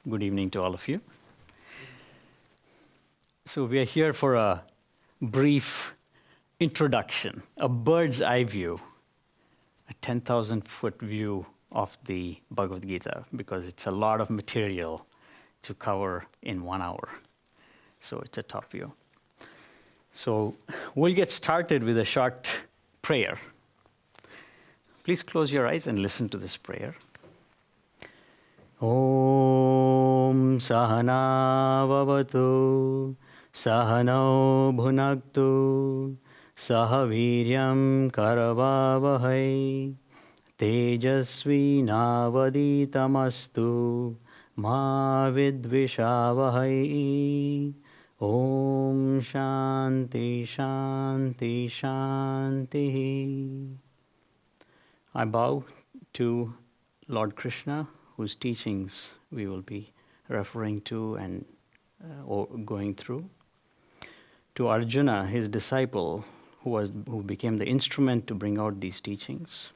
Good evening to all of you. So we are here for a brief introduction, a bird's eye view, a 10,000-foot view of the Bhagavad Gita, because it's a lot of material to cover in 1 hour. So it's a top view. So we'll get started with a short prayer. Please close your eyes and listen to this prayer. Om Sahana Vavatu Sahano Bhunaktu Sahaviryam Karavavahai Tejasvi Navaditamastu Ma Vidvishavahai. Om Shanti Shanti Shanti. I bow to Lord Krishna, whose teachings we will be referring to and going through. To Arjuna, his disciple, who became the instrument to bring out these teachings.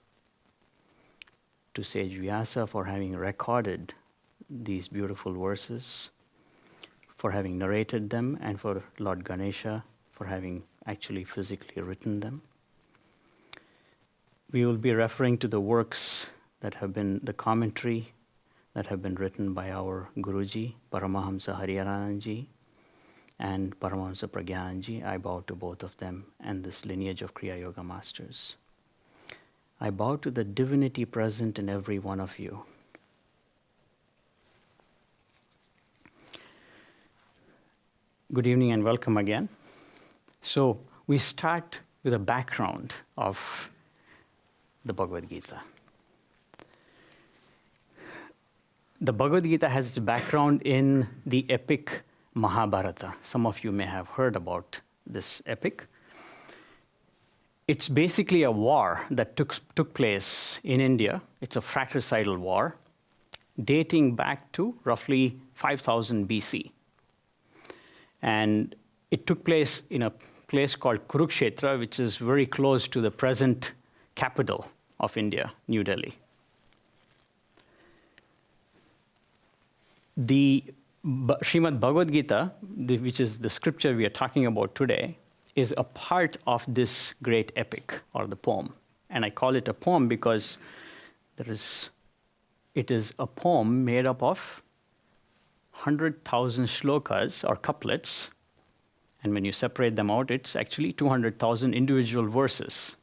To Sage Vyasa for having recorded these beautiful verses, for having narrated them, and for Lord Ganesha for having actually physically written them. We will be referring to the works that have been the commentary that have been written by our Guruji, Paramahamsa Hariharananji, and Paramahamsa Pragyananji. I bow to both of them and this lineage of Kriya Yoga masters. I bow to the divinity present in every one of you. Good evening and welcome again. So we start with a background of the Bhagavad Gita. The Bhagavad Gita has its background in the epic Mahabharata. Some of you may have heard about this epic. It's basically a war that took place in India. It's a fratricidal war dating back to roughly 5000 BC. And it took place in a place called Kurukshetra, which is very close to the present capital of India, New Delhi. The SRIMAD Bhagavad Gita, which is the scripture we are talking about today, is a part of this great epic, or the poem. And I call it a poem because it is a poem made up of 100,000 shlokas, or couplets. And when you separate them out, it's actually 200,000 individual verses.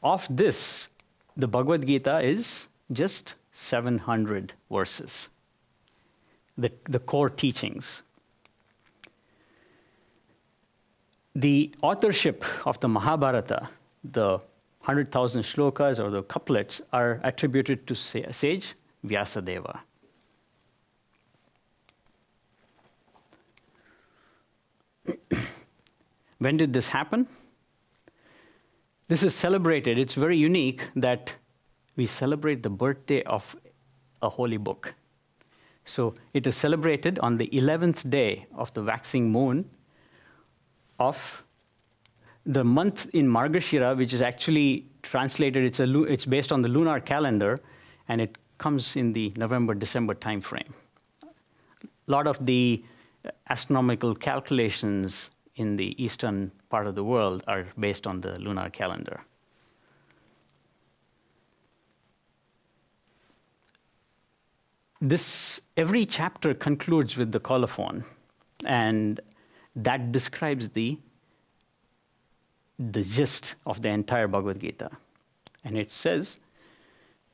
Of this, the Bhagavad Gita is just 700 verses. The core teachings. The authorship of the Mahabharata, the 100,000 shlokas or the couplets, are attributed to sage Vyasadeva. When did this happen? This is celebrated. It's very unique that we celebrate the birthday of a holy book. So it is celebrated on the 11th day of the waxing moon of the month in Margashira, which is actually translated, it's based on the lunar calendar, and it comes in the November-December time frame. A lot of the astronomical calculations in the eastern part of the world are based on the lunar calendar. Every chapter concludes with the colophon, and that describes the gist of the entire Bhagavad Gita. And it says,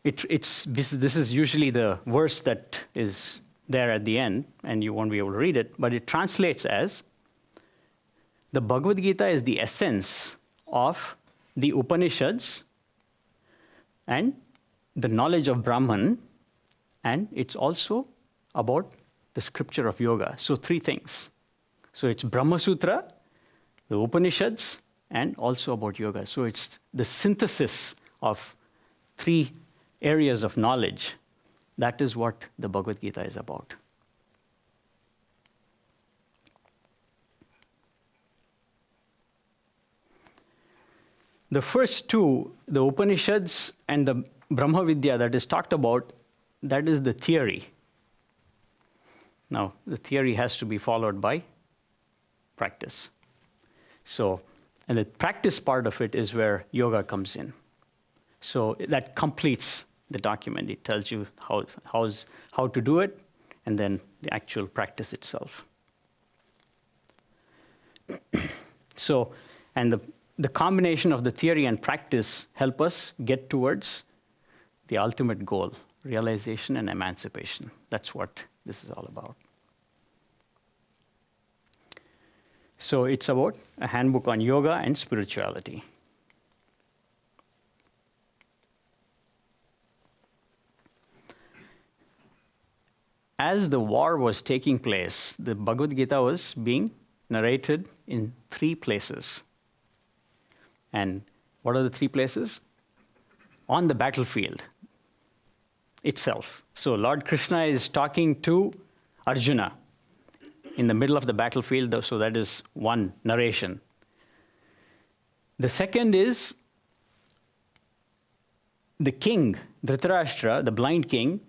this is usually the verse that is there at the end, and you won't be able to read it, but it translates as, the Bhagavad Gita is the essence of the Upanishads and the knowledge of Brahman, and it's also about the scripture of yoga. So 3 things. So it's Brahma Sutra, the Upanishads, and also about yoga. So it's the synthesis of 3 areas of knowledge. That is what the Bhagavad Gita is about. The first 2, the Upanishads and the Brahma Vidya that is talked about, that is the theory. Now, the theory has to be followed by practice. So, and the practice part of it is where yoga comes in. So that completes the document. It tells you how to do it, and then the actual practice itself. So, and the combination of the theory and practice help us get towards the ultimate goal, realization and emancipation. That's what this is all about. So it's about a handbook on yoga and spirituality. As the war was taking place, the Bhagavad Gita was being narrated in 3 places. And what are the 3 places? On the battlefield itself. So Lord Krishna is talking to Arjuna in the middle of the battlefield, so that is one narration. The second is the king, Dhritarashtra, the blind king.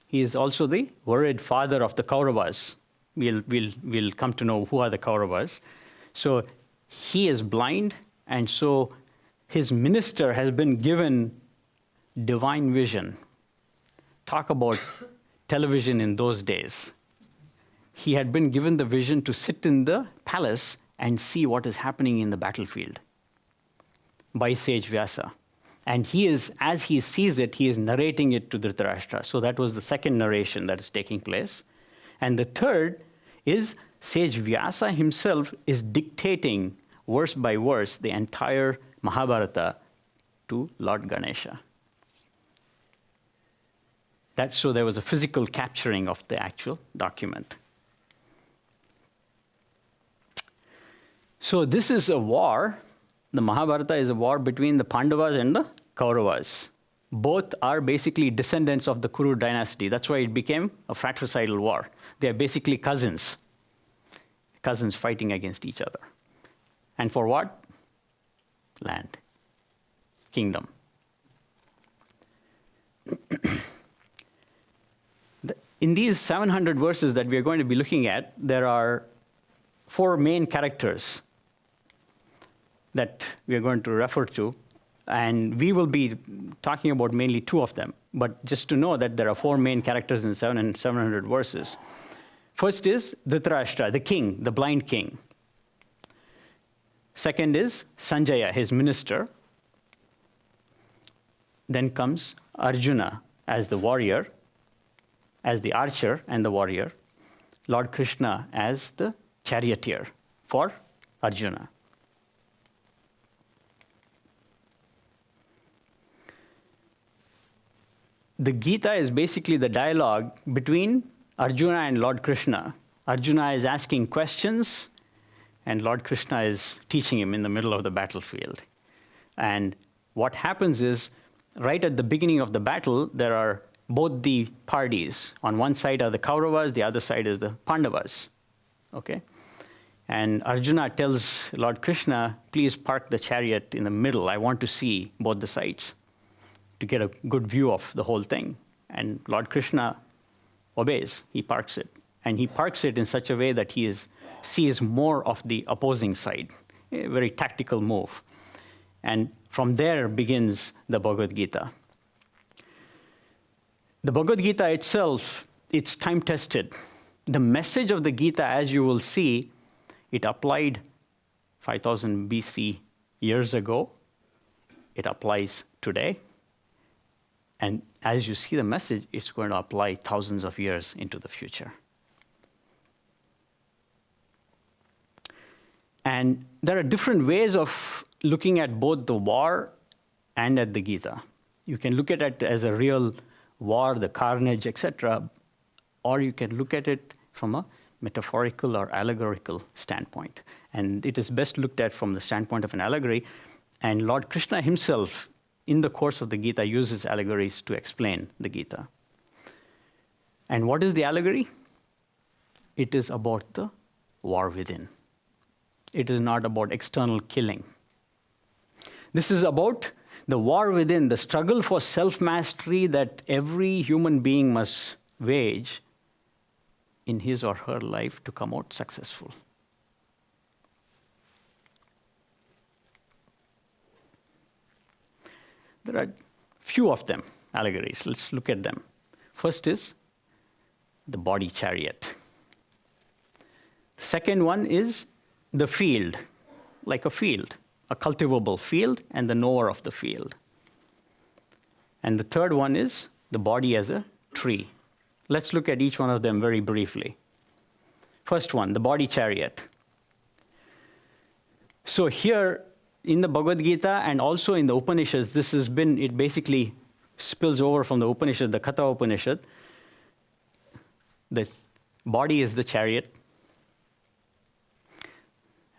He is also the worried father of the Kauravas. We'll come to know who are the Kauravas. So he is blind, and so his minister has been given divine vision. Talk about television in those days. He had been given the vision to sit in the palace and see what is happening in the battlefield by sage Vyasa. And he is, as he sees it, he is narrating it to Dhritarashtra. So that was the second narration that is taking place. And the third is sage Vyasa himself is dictating verse by verse the entire Mahabharata to Lord Ganesha. So there was a physical capturing of the actual document. So this is a war. The Mahabharata is a war between the Pandavas and the Kauravas. Both are basically descendants of the Kuru dynasty. That's why it became a fratricidal war. They are basically cousins fighting against each other. And for what? Land, kingdom. In these 700 verses that we are going to be looking at, there are 4 main characters that we are going to refer to, and we will be talking about mainly 2 of them. But just to know that there are 4 main characters in 700 verses. First is Dhritarashtra, the king, the blind king. Second is Sanjaya, his minister. Then comes Arjuna as the warrior, as the archer and the warrior. Lord Krishna as the charioteer for Arjuna. The Gita is basically the dialogue between Arjuna and Lord Krishna. Arjuna is asking questions, and Lord Krishna is teaching him in the middle of the battlefield. And what happens is, right at the beginning of the battle, there are both the parties. On one side are the Kauravas, the other side is the Pandavas. Okay? And Arjuna tells Lord Krishna, please park the chariot in the middle. I want to see both the sides to get a good view of the whole thing. And Lord Krishna obeys. He parks it. And he parks it in such a way that he sees more of the opposing side. A very tactical move. And from there begins the Bhagavad Gita. The Bhagavad Gita itself, it's time-tested. The message of the Gita, as you will see, it applied 5,000 BC years ago. It applies today. And as you see the message, it's going to apply thousands of years into the future. And there are different ways of looking at both the war and at the Gita. You can look at it as a real war, the carnage, etc., or you can look at it from a metaphorical or allegorical standpoint. And it is best looked at from the standpoint of an allegory. And Lord Krishna himself, in the course of the Gita, uses allegories to explain the Gita. And what is the allegory? It is about the war within. It is not about external killing. This is about the war within, the struggle for self-mastery that every human being must wage in his or her life to come out successful. There are few of them, allegories. Let's look at them. First is the body chariot. The second one is the field, like a field, a cultivable field, and the knower of the field. And the third one is the body as a tree. Let's look at each one of them very briefly. First one, the body chariot. So here in the Bhagavad Gita and also in the Upanishads, it basically spills over from the Upanishad, the Katha Upanishad. The body is the chariot,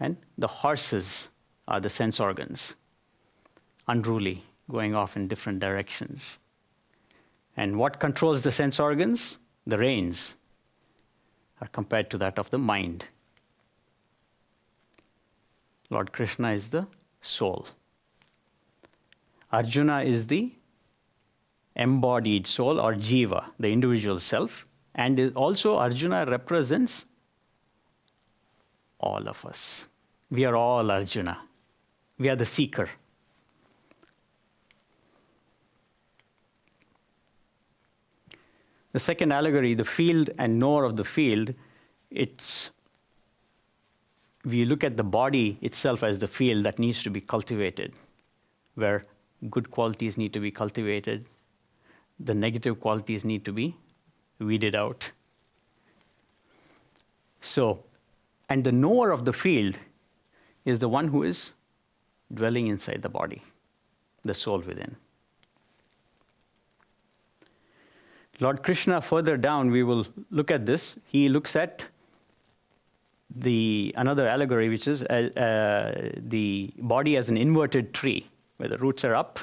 and the horses are the sense organs, unruly, going off in different directions. And what controls the sense organs? The reins are compared to that of the mind. Lord Krishna is the soul. Arjuna is the embodied soul, or jiva, the individual self. And also Arjuna represents all of us. We are all Arjuna. We are the seeker. The second allegory, the field and knower of the field, we look at the body itself as the field that needs to be cultivated, where good qualities need to be cultivated, the negative qualities need to be weeded out. So, and the knower of the field is the one who is dwelling inside the body, the soul within. Lord Krishna, further down, we will look at this. He looks at another allegory, which is the body as an inverted tree, where the roots are up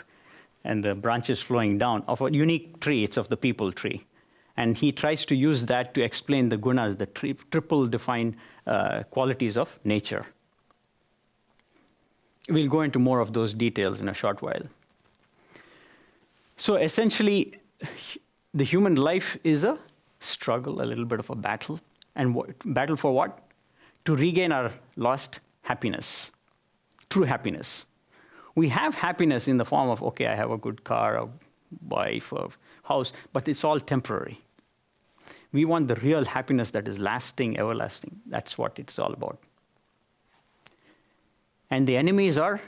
and the branches flowing down, of a unique tree. It's of the people tree. And he tries to use that to explain the gunas, the triple defined qualities of nature. We'll go into more of those details in a short while. So essentially, the human life is a struggle, a little bit of a battle. And battle for what? To regain our lost happiness, true happiness. We have happiness in the form of, okay, I have a good car, a wife, a house, but it's all temporary. We want the real happiness that is lasting, everlasting. That's what it's all about. And the enemies are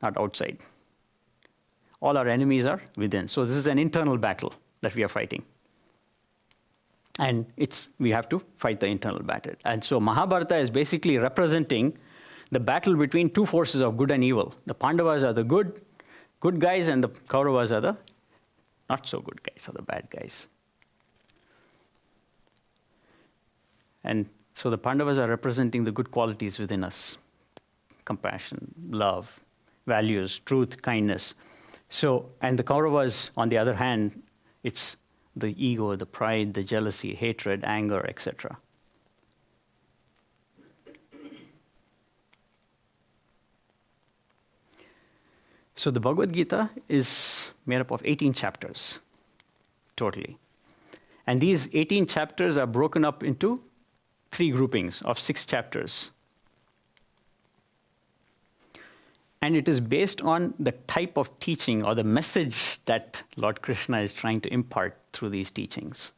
not outside. All our enemies are within. So this is an internal battle that we are fighting. And we have to fight the internal battle. And so Mahabharata is basically representing the battle between two forces of good and evil. The Pandavas are the good guys, and the Kauravas are the not so good guys, or the bad guys. And so the Pandavas are representing the good qualities within us: compassion, love, values, truth, kindness. So, and the Kauravas, on the other hand, it's the ego, the pride, the jealousy, hatred, anger, etc. So the Bhagavad Gita is made up of 18 chapters, totally. And these 18 chapters are broken up into 3 groupings of 6 chapters. And it is based on the type of teaching or the message that Lord Krishna is trying to impart through these teachings.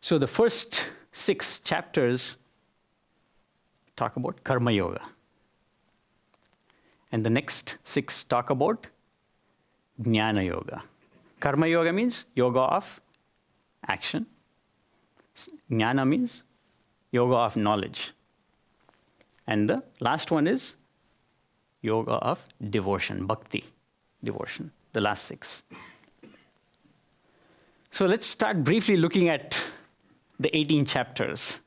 So the first 6 chapters talk about Karma Yoga. And the next 6 talk about Jnana Yoga. Karma Yoga means yoga of action. Jnana means yoga of knowledge. And the last one is yoga of devotion, bhakti, devotion, the last 6. So let's start briefly looking at the 18 chapters.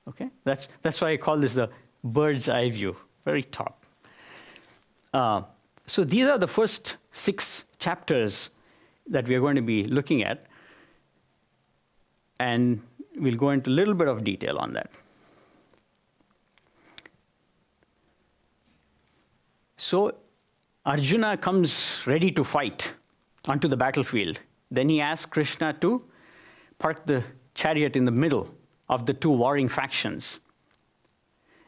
Okay, that's why I call this the bird's eye view, very top. So these are the first 6 chapters that we are going to be looking at, and we'll go into a little bit of detail on that. So Arjuna comes ready to fight onto the battlefield. Then he asks Krishna to park the chariot in the middle of the two warring factions.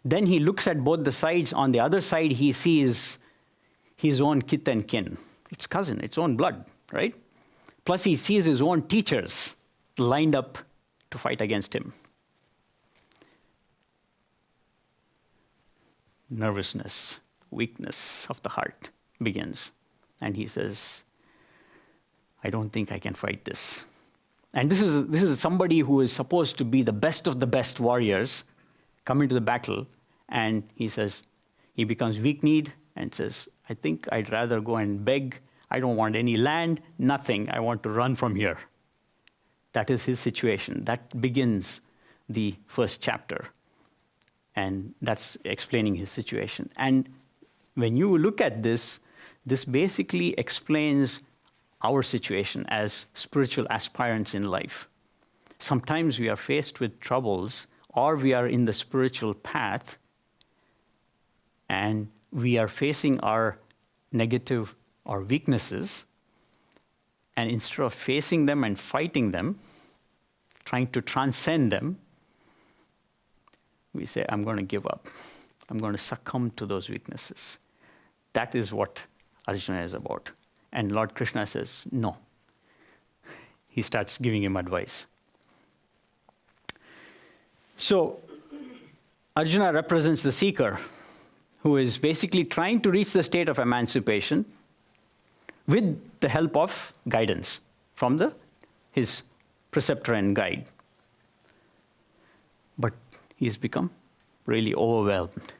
Then he looks at both the sides. On the other side, he sees his own kith and kin. It's cousin, it's own blood, right? Plus, he sees his own teachers lined up to fight against him. Nervousness, weakness of the heart begins. And he says, I don't think I can fight this. And this is somebody who is supposed to be the best of the best warriors coming to the battle. And he says, he becomes weak-kneed and says, I think I'd rather go and beg. I don't want any land, nothing. I want to run from here. That is his situation. That begins the first chapter. And that's explaining his situation. And when you look at this, this basically explains our situation as spiritual aspirants in life. Sometimes we are faced with troubles, or we are in the spiritual path, and we are facing our negative or weaknesses, and instead of facing them and fighting them, trying to transcend them, we say, I'm going to give up. I'm going to succumb to those weaknesses. That is what Arjuna is about. And Lord Krishna says, no. He starts giving him advice. So, Arjuna represents the seeker who is basically trying to reach the state of emancipation with the help of guidance from his preceptor and guide. But he's become really overwhelmed.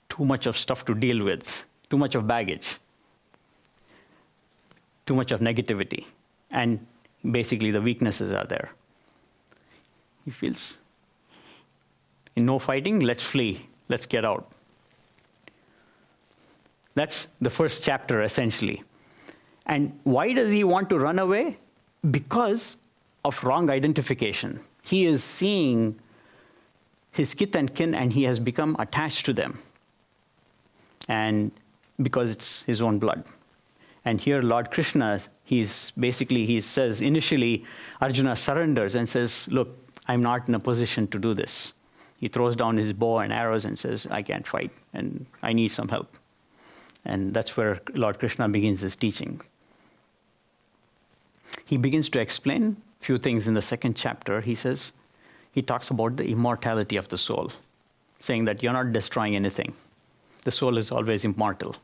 Too much of stuff to deal with, too much of baggage, too much of negativity. And basically the weaknesses are there. He feels, no fighting, let's flee, let's get out. That's the first chapter, essentially. And why does he want to run away? Because of wrong identification. He is seeing his kith and kin, and he has become attached to them. And because it's his own blood. And here Lord Krishna, he says, initially, Arjuna surrenders and says, look, I'm not in a position to do this. He throws down his bow and arrows and says, I can't fight, and I need some help. And that's where Lord Krishna begins his teaching. He begins to explain a few things in the second chapter. He talks about the immortality of the soul, saying that you're not destroying anything. The soul is always immortal.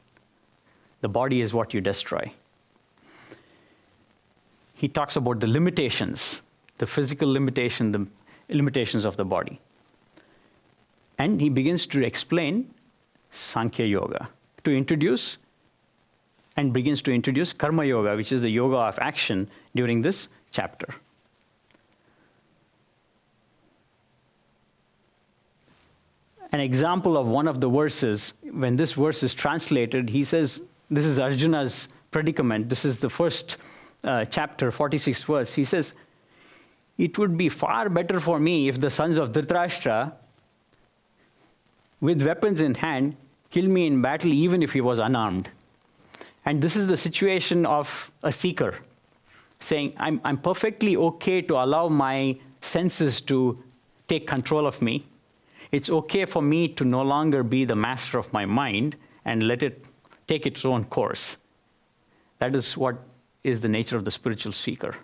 The body is what you destroy. He talks about the limitations, the physical limitation, the limitations of the body. And he begins to explain Sankhya Yoga, and begins to introduce Karma Yoga, which is the yoga of action during this chapter. An example of one of the verses, when this verse is translated, he says, this is Arjuna's predicament. This is the first chapter, 46th verse. He says, it would be far better for me if the sons of Dhritarashtra, with weapons in hand, kill me in battle even if he was unarmed. And this is the situation of a seeker, saying, I'm perfectly okay to allow my senses to take control of me. It's okay for me to no longer be the master of my mind and let it take its own course. That is what is the nature of the spiritual seeker.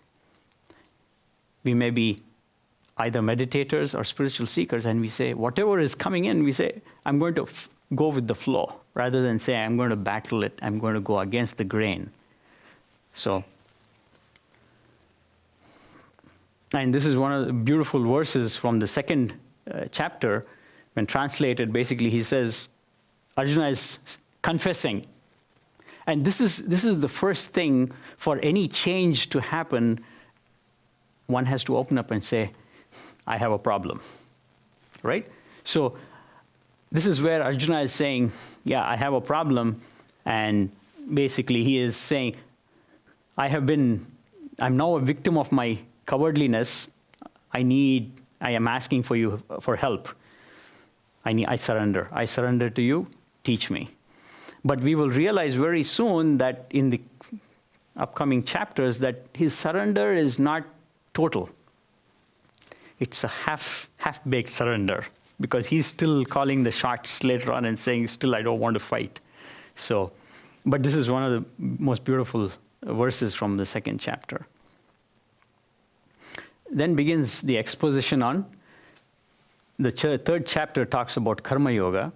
We may be either meditators or spiritual seekers, and we say, whatever is coming in, we say, I'm going to go with the flow, rather than say, I'm going to battle it, I'm going to go against the grain. So, and this is one of the beautiful verses from the second chapter. When translated, basically he says, Arjuna is confessing. And this is the first thing for any change to happen. One has to open up and say, I have a problem, right? So this is where Arjuna is saying, yeah, I have a problem. And basically he is saying, I'm now a victim of my cowardliness. I am asking for you for help. I surrender. I surrender to you. Teach me. But we will realize very soon that in the upcoming chapters that his surrender is not total. it's a half-baked surrender, because he's still calling the shots later on and saying, still, I don't want to fight. So, but this is one of the most beautiful verses from the second chapter. Then begins the exposition on the third chapter talks about karma yoga.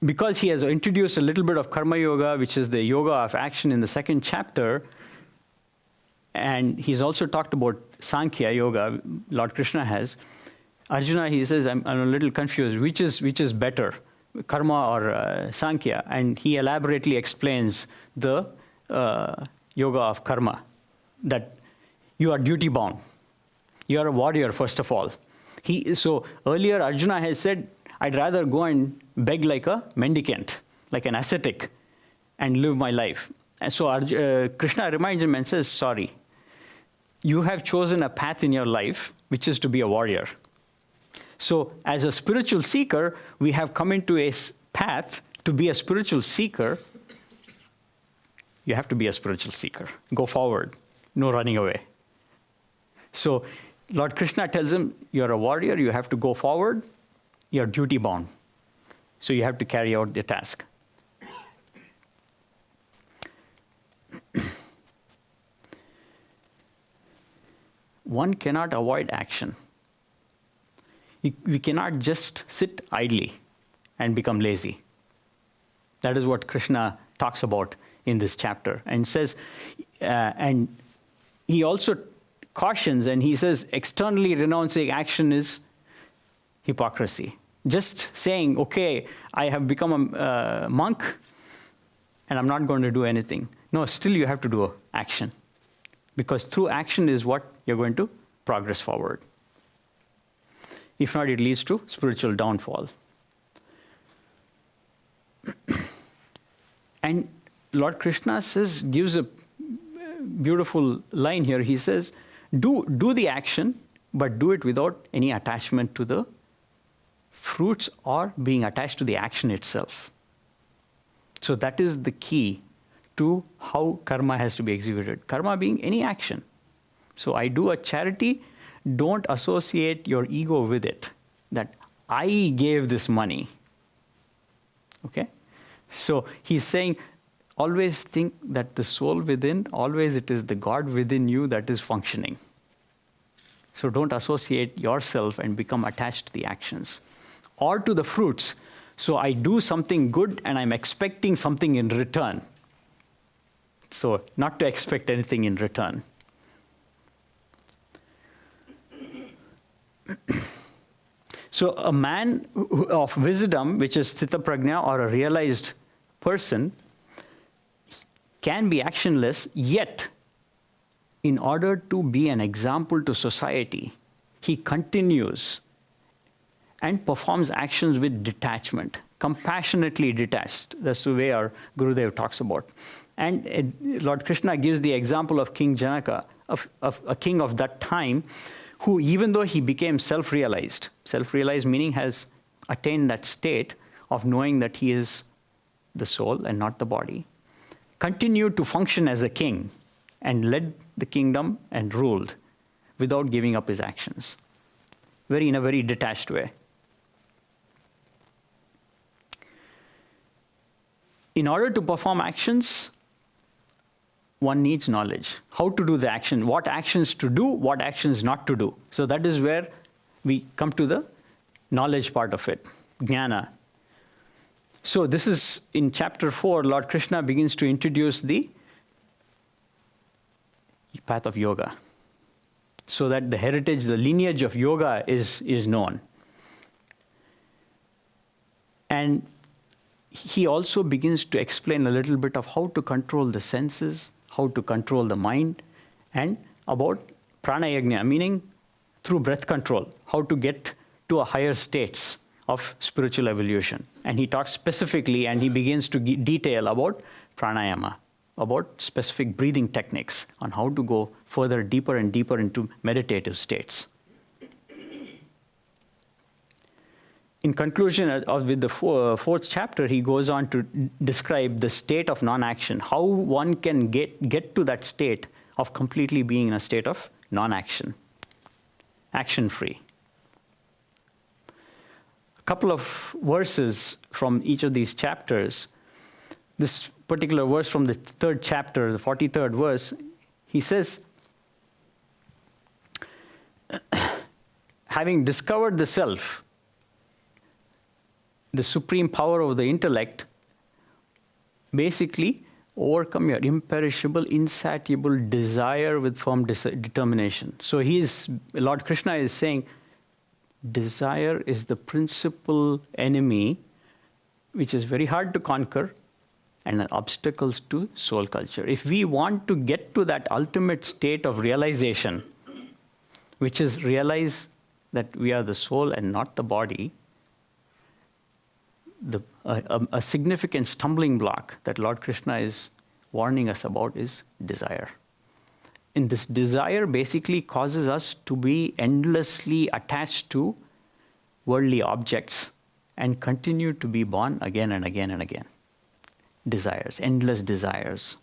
Because he has introduced a little bit of karma yoga, which is the yoga of action in the second chapter, and he's also talked about Sankhya yoga, Lord Krishna has. Arjuna, he says, I'm a little confused. Which is better, karma or Sankhya? And he elaborately explains the yoga of karma, that you are duty bound. You are a warrior, first of all. So earlier, Arjuna has said, I'd rather go and beg like a mendicant, like an ascetic, and live my life. And so Krishna reminds him and says, sorry, you have chosen a path in your life, which is to be a warrior. So as a spiritual seeker, we have come into a path to be a spiritual seeker. You have to be a spiritual seeker. Go forward, no running away. So Lord Krishna tells him, you're a warrior, you have to go forward, you're duty bound. So you have to carry out the task. One cannot avoid action. We cannot just sit idly and become lazy. That is what Krishna talks about in this chapter, and says, and he also cautions, and he says, externally renouncing action is hypocrisy. Just saying, okay, I have become a monk, and I'm not going to do anything. No, still you have to do action, because through action is what you're going to progress forward. If not, it leads to spiritual downfall. And Lord Krishna gives a beautiful line here. He says, do the action, but do it without any attachment to the fruits or being attached to the action itself. So that is the key to how karma has to be executed. Karma being any action. So I do a charity, don't associate your ego with it, that I gave this money. Okay? So he's saying, always think that the soul within, always it is the God within you that is functioning. So don't associate yourself and become attached to the actions or to the fruits. So I do something good and I'm expecting something in return. So not to expect anything in return. So a man of wisdom, which is sthita prajna, or a realized person, can be actionless, yet in order to be an example to society, he continues and performs actions with detachment, compassionately detached. That's the way our Gurudev talks about. And Lord Krishna gives the example of King Janaka, of a king of that time, who, even though he became self-realized meaning has attained that state of knowing that he is the soul and not the body, continued to function as a king and led the kingdom and ruled without giving up his actions, in a very detached way. In order to perform actions, one needs knowledge. How to do the action, what actions to do, what actions not to do. So that is where we come to the knowledge part of it, JNANA. So this is in chapter 4, Lord Krishna begins to introduce the path of yoga, so that the heritage, the lineage of yoga is known. And he also begins to explain a little bit of how to control the senses, how to control the mind, and about pranayagna, meaning through breath control, how to get to a higher states of spiritual evolution. And he talks specifically, and he begins to detail about pranayama, about specific breathing techniques on how to go further, deeper and deeper into meditative states. In conclusion, with the fourth chapter, he goes on to describe the state of non-action, how one can get to that state of completely being in a state of non-action, action-free. A couple of verses from each of these chapters. This particular verse from the 3rd chapter, the 43rd verse, he says, having discovered the self, the supreme power of the intellect, basically overcome your imperishable, insatiable desire with firm determination. So Lord Krishna is saying, desire is the principal enemy, which is very hard to conquer, and an obstacle to soul culture. If we want to get to that ultimate state of realization, which is realize that we are the soul and not the body, a significant stumbling block that Lord Krishna is warning us about is desire. And this desire basically causes us to be endlessly attached to worldly objects and continue to be born again and again and again. Desires, endless desires.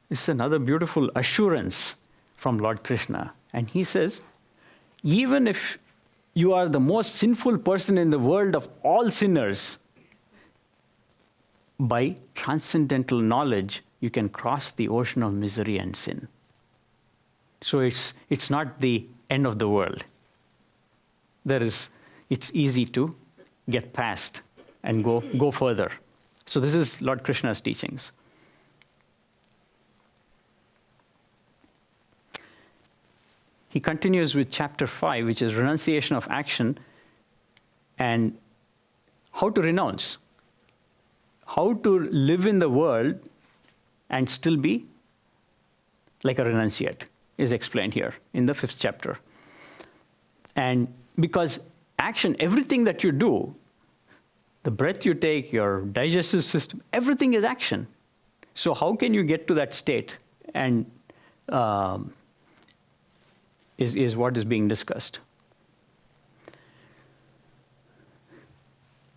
This is another beautiful assurance from Lord Krishna. And he says, even if you are the most sinful person in the world of all sinners, by transcendental knowledge, you can cross the ocean of misery and sin. So it's not the end of the world. It's easy to get past and go further. So this is Lord Krishna's teachings. He continues with chapter 5, which is renunciation of action and how to renounce. How to live in the world and still be like a renunciate is explained here in the 5th chapter. And because action, everything that you do, the breath you take, your digestive system, everything is action. So how can you get to that state? And is what is being discussed.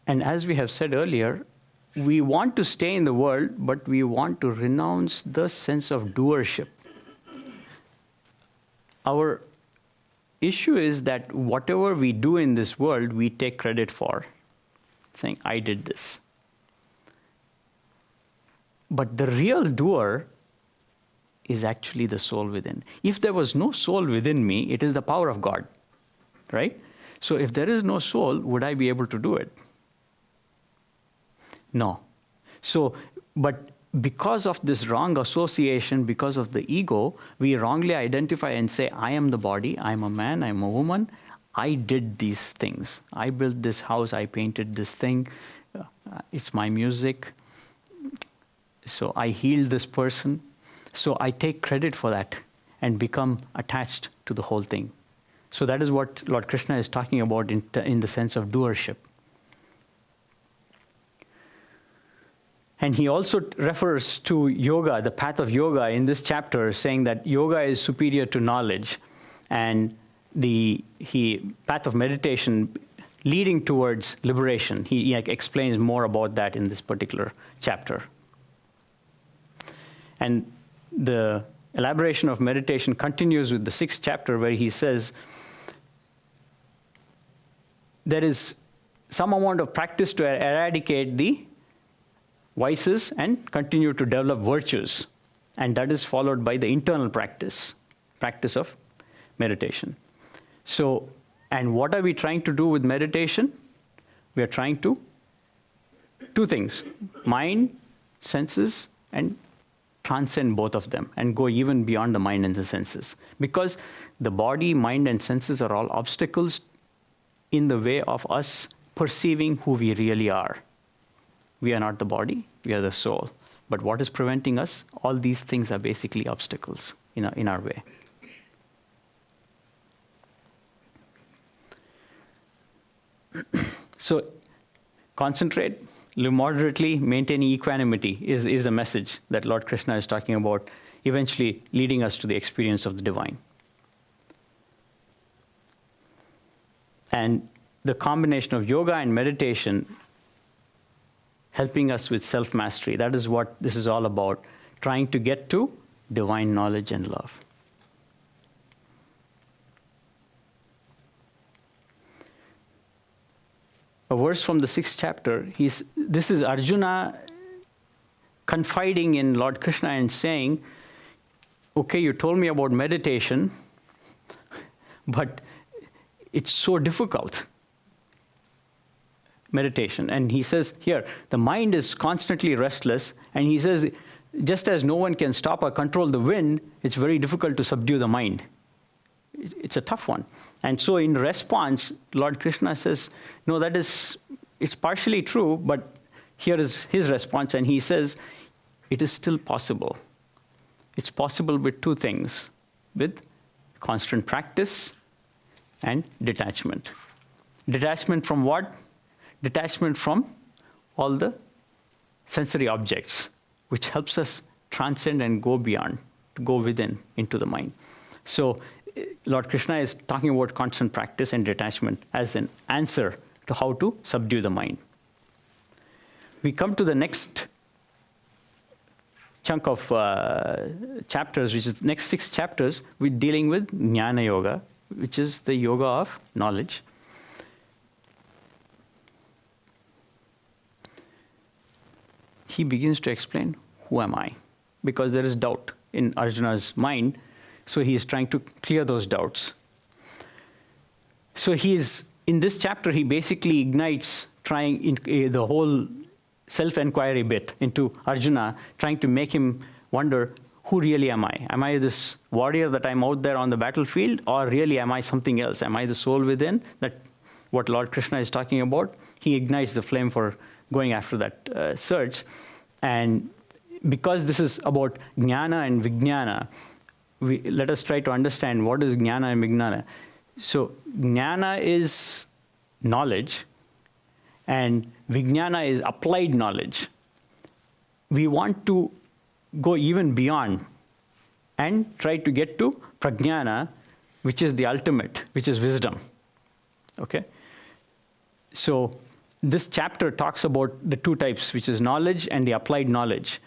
And as we have said earlier, we want to stay in the world, but we want to renounce the sense of doership. Our issue is that whatever we do in this world, we take credit for, saying, I did this. But the real doer is actually the soul within. If there was no soul within me, it is the power of God, right? So if there is no soul, would I be able to do it? No. So, but because of this wrong association, because of the ego, we wrongly identify and say, I am the body, I'm a man, I'm a woman, I did these things. I built this house, I painted this thing, it's my music, so I healed this person. So I take credit for that and become attached to the whole thing. So that is what Lord Krishna is talking about in the sense of doership. And he also refers to yoga, the path of yoga in this chapter, saying that yoga is superior to knowledge, and the path of meditation leading towards liberation. He explains more about that in this particular chapter. And the elaboration of meditation continues with the 6th chapter, where he says, there is some amount of practice to eradicate the vices and continue to develop virtues. And that is followed by the internal practice of meditation. So, and what are we trying to do with meditation? We are trying to, 2 things, mind, senses, and transcend both of them and go even beyond the mind and the senses. Because the body, mind, and senses are all obstacles in the way of us perceiving who we really are. We are not the body, we are the soul. But what is preventing us? All these things are basically obstacles in our way. So concentrate, live moderately, maintaining equanimity is a message that Lord Krishna is talking about, eventually leading us to the experience of the divine. And the combination of yoga and meditation helping us with self-mastery. That is what this is all about, trying to get to divine knowledge and love. A verse from the 6th chapter, this is Arjuna confiding in Lord Krishna and saying, okay, you told me about meditation, but it's so difficult, meditation. And he says here, the mind is constantly restless, and he says, just as no one can stop or control the wind, it's very difficult to subdue the mind. It's a tough one. And so in response, Lord Krishna says, no, it's partially true, but here is his response, and he says, it is still possible. It's possible with two things, with constant practice and detachment. Detachment from what? Detachment from all the sensory objects, which helps us transcend and go beyond, to go within, into the mind. So Lord Krishna is talking about constant practice and detachment as an answer to how to subdue the mind. We come to the next chunk of chapters, which is the next 6 chapters, we're dealing with Jnana Yoga, which is the yoga of knowledge. He begins to explain, who am I? Because there is doubt in Arjuna's mind, so he is trying to clear those doubts. So in this chapter, he basically ignites the whole self-inquiry bit into Arjuna, trying to make him wonder, who really am I? Am I this warrior that I'm out there on the battlefield, or really am I something else? Am I the soul within? That what Lord Krishna is talking about. He ignites the flame for going after that search. And because this is about Jnana and Vijnana, let us try to understand what is Jnana and Vijnana. So Jnana is knowledge, and Vijnana is applied knowledge. We want to go even beyond and try to get to Prajnana, which is the ultimate, which is wisdom. Okay? So this chapter talks about the two types, which is knowledge and the applied knowledge.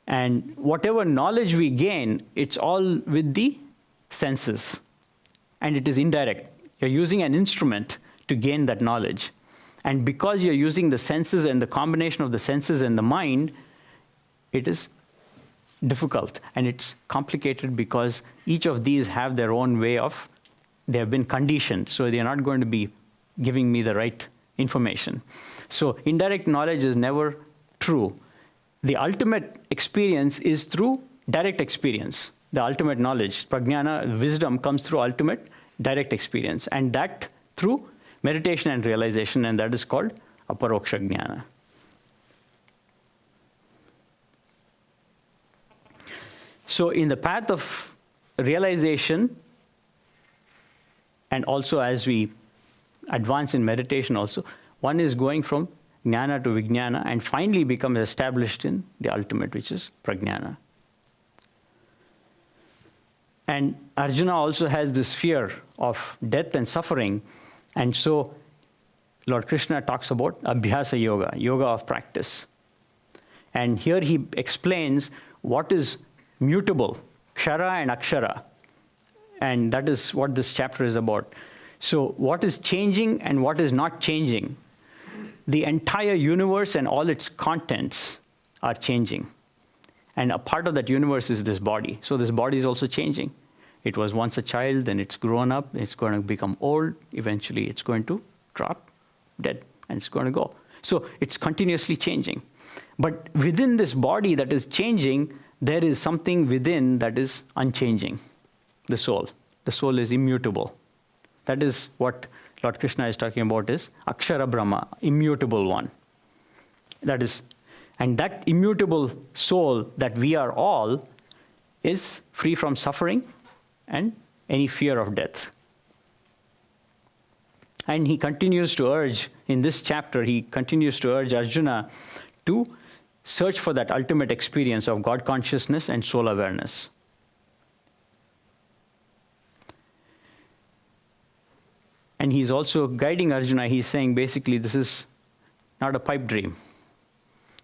And whatever knowledge we gain, it's all with the senses. And it is indirect. You're using an instrument to gain that knowledge. And because you're using the senses and the combination of the senses and the mind, it is difficult. And it's complicated because each of these have their own way of, they have been conditioned. So they're not going to be giving me the right information. So indirect knowledge is never true. The ultimate experience is through direct experience. The ultimate knowledge, prajnana, wisdom, comes through ultimate direct experience. And that through meditation and realization, and that is called aparoksha jnana. So in the path of realization, and also as we advance in meditation also, one is going from jnana to vijnana and finally becomes established in the ultimate, which is prajnana. And Arjuna also has this fear of death and suffering, and so Lord Krishna talks about abhyasa yoga, yoga of practice. And here he explains what is mutable, kshara and akshara. And that is what this chapter is about. So what is changing and what is not changing? The entire universe and all its contents are changing. And a part of that universe is this body. So this body is also changing. It was once a child, then it's grown up, it's going to become old, eventually it's going to drop dead, and it's going to go. So it's continuously changing. But within this body that is changing, there is something within that is unchanging, the soul. The soul is immutable. That is what Lord Krishna is talking about, is AKSHARABRAHMA, immutable one. That is, and that immutable soul that we are all is free from suffering and any fear of death. And he continues to urge, in this chapter, he continues to urge Arjuna to search for that ultimate experience of God consciousness and soul awareness. And he's also guiding Arjuna. He's saying, basically, this is not a pipe dream.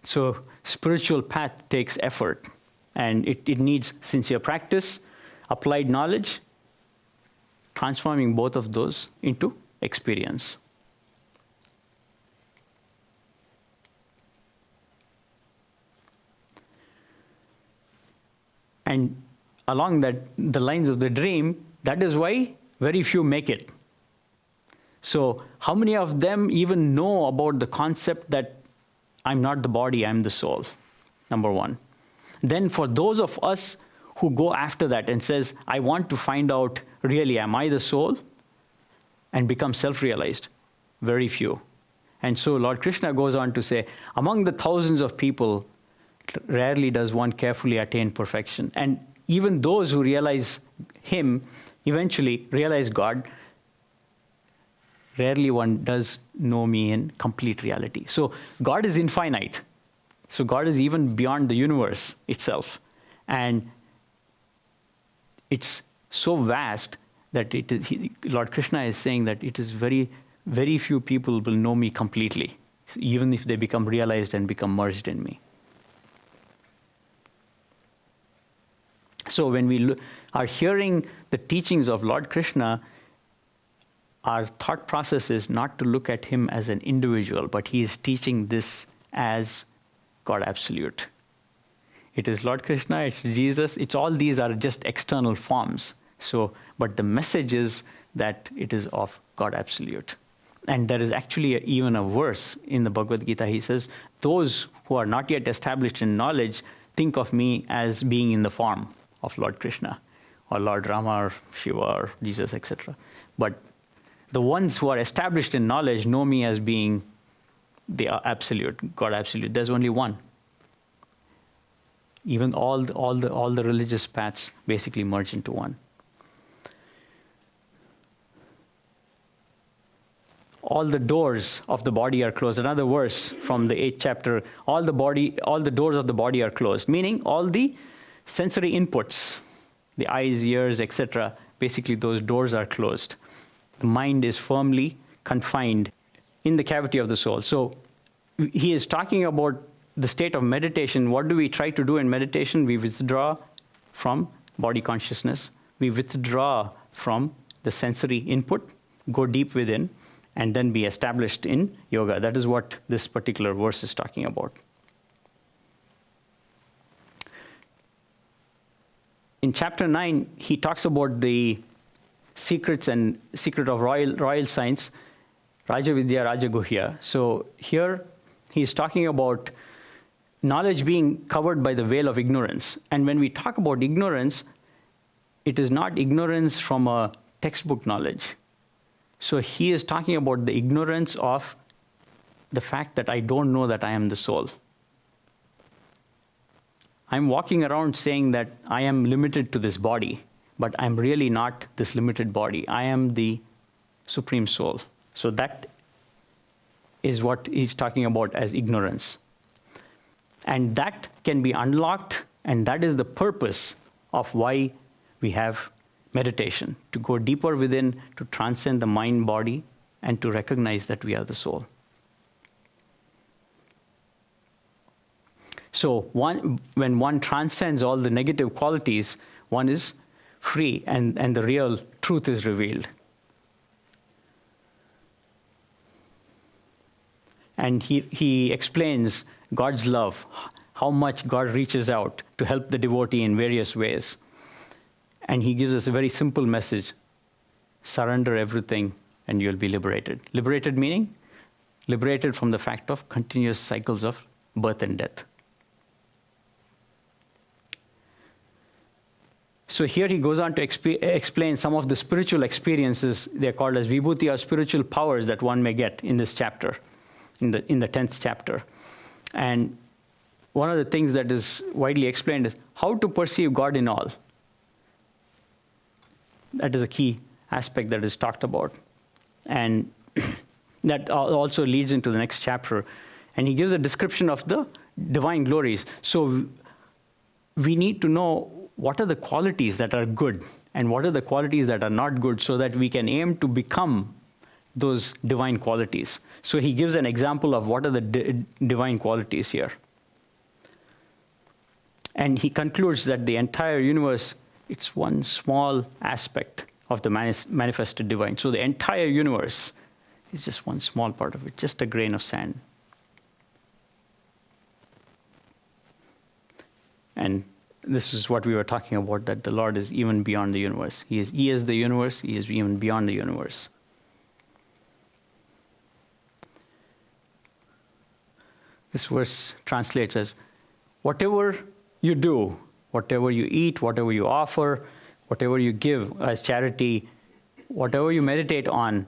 So spiritual path takes effort, and it needs sincere practice, applied knowledge, transforming both of those into experience. And along the lines of the dream, that is why very few make it. So how many of them even know about the concept that I'm not the body, I'm the soul? Number one. Then for those of us who go after that and says, I want to find out, really, am I the soul? And become self-realized, very few. And so Lord Krishna goes on to say, among the thousands of people, rarely does one carefully attain perfection. And even those who realize him, eventually realize God, rarely one does know me in complete reality. So God is infinite. So God is even beyond the universe itself. And it's so vast that Lord Krishna is saying that it is very, very few people will know me completely, even if they become realized and become merged in me. So when we are hearing the teachings of Lord Krishna, our thought process is not to look at him as an individual, but he is teaching this as God Absolute. It is Lord Krishna, it's Jesus, it's all these are just external forms. So, but the message is that it is of God Absolute. And there is actually even a verse in the Bhagavad Gita. He says, those who are not yet established in knowledge think of me as being in the form of Lord Krishna, or Lord Rama, or Shiva, or Jesus, etc. But the ones who are established in knowledge know me as being the Absolute, God Absolute. There's only one. Even all the religious paths basically merge into one. All the doors of the body are closed. Another verse from the 8th chapter, all the doors of the body are closed, meaning all the sensory inputs, the eyes, ears, etc., basically those doors are closed. The mind is firmly confined in the cavity of the soul. So he is talking about the state of meditation. What do we try to do in meditation? We withdraw from body consciousness. We withdraw from the sensory input, go deep within, and then be established in yoga. That is what this particular verse is talking about. In chapter 9, he talks about the secret of royal science, Raja Vidya, Raja Guhya. So here he is talking about knowledge being covered by the veil of ignorance. And when we talk about ignorance, it is not ignorance from a textbook knowledge. So he is talking about the ignorance of the fact that I don't know that I am the soul. I'm walking around saying that I am limited to this body, but I'm really not this limited body. I am the Supreme Soul. So that is what he's talking about as ignorance. And that can be unlocked, and that is the purpose of why we have meditation, to go deeper within, to transcend the mind, body, and to recognize that we are the soul. So when one transcends all the negative qualities, one is free, and the real truth is revealed. And he explains God's love, how much God reaches out to help the devotee in various ways. And he gives us a very simple message: surrender everything and you'll be liberated. Liberated meaning? Liberated from the fact of continuous cycles of birth and death. So here he goes on to explain some of the spiritual experiences. They're called as vibhuti, or spiritual powers that one may get in this chapter, in the 10th chapter. And one of the things that is widely explained is how to perceive God in all. That is a key aspect that is talked about. And that also leads into the next chapter. And he gives a description of the divine glories. So we need to know what are the qualities that are good and what are the qualities that are not good, so that we can aim to become those divine qualities. So he gives an example of what are the divine qualities here. And he concludes that the entire universe, it's one small aspect of the manifested divine. So the entire universe is just one small part of it, just a grain of sand. And this is what we were talking about, that the Lord is even beyond the universe. He is the universe, he is even beyond the universe. This verse translates as, whatever you do, whatever you eat, whatever you offer, whatever you give as charity, whatever you meditate on,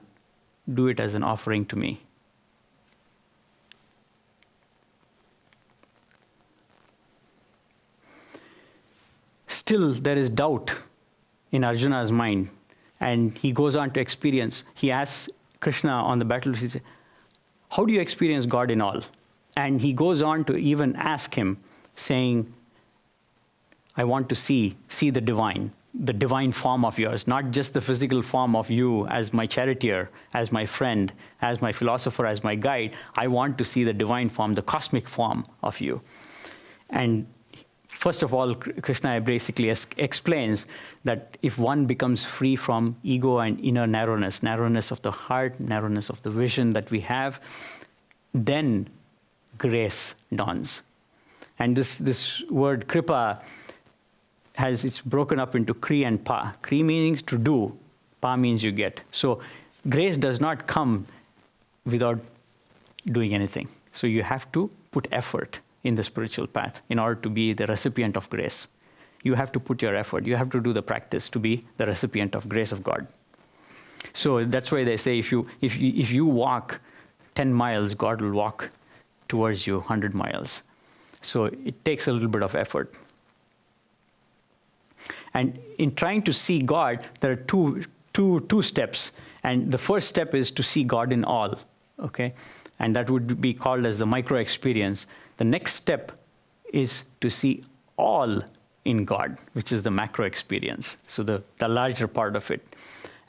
do it as an offering to me. Still, there is doubt in Arjuna's mind, and he goes on to experience. He asks Krishna on the battlefield, he says, how do you experience God in all? And he goes on to even ask him, saying, I want to see the divine form of yours, not just the physical form of you as my charioteer, as my friend, as my philosopher, as my guide. I want to see the divine form, the cosmic form of you. And first of all, Krishna basically explains that if one becomes free from ego and inner narrowness of the heart, narrowness of the vision that we have, then grace dawns. And this word kripa it's broken up into kri and pa. Kri means to do, pa means you get. So grace does not come without doing anything. So you have to put effort in the spiritual path in order to be the recipient of grace. You have to put your effort. You have to do the practice to be the recipient of grace of God. So that's why they say if you walk 10 miles, God will walk towards you 100 miles. So it takes a little bit of effort. And in trying to see God, there are two steps. And the first step is to see God in all, okay? And that would be called as the micro experience. The next step is to see all in God, which is the macro experience, so the larger part of it.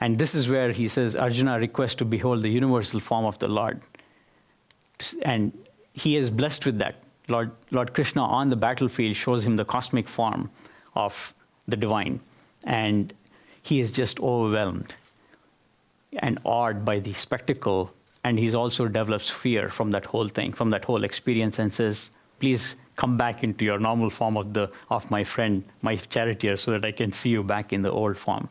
And this is where he says, Arjuna requests to behold the universal form of the Lord. And he is blessed with that. Lord Krishna on the battlefield shows him the cosmic form of the divine. And he is just overwhelmed and awed by the spectacle. And he also develops fear from that whole thing, from that whole experience, and says, please come back into your normal form of my friend, my charioteer, so that I can see you back in the old form.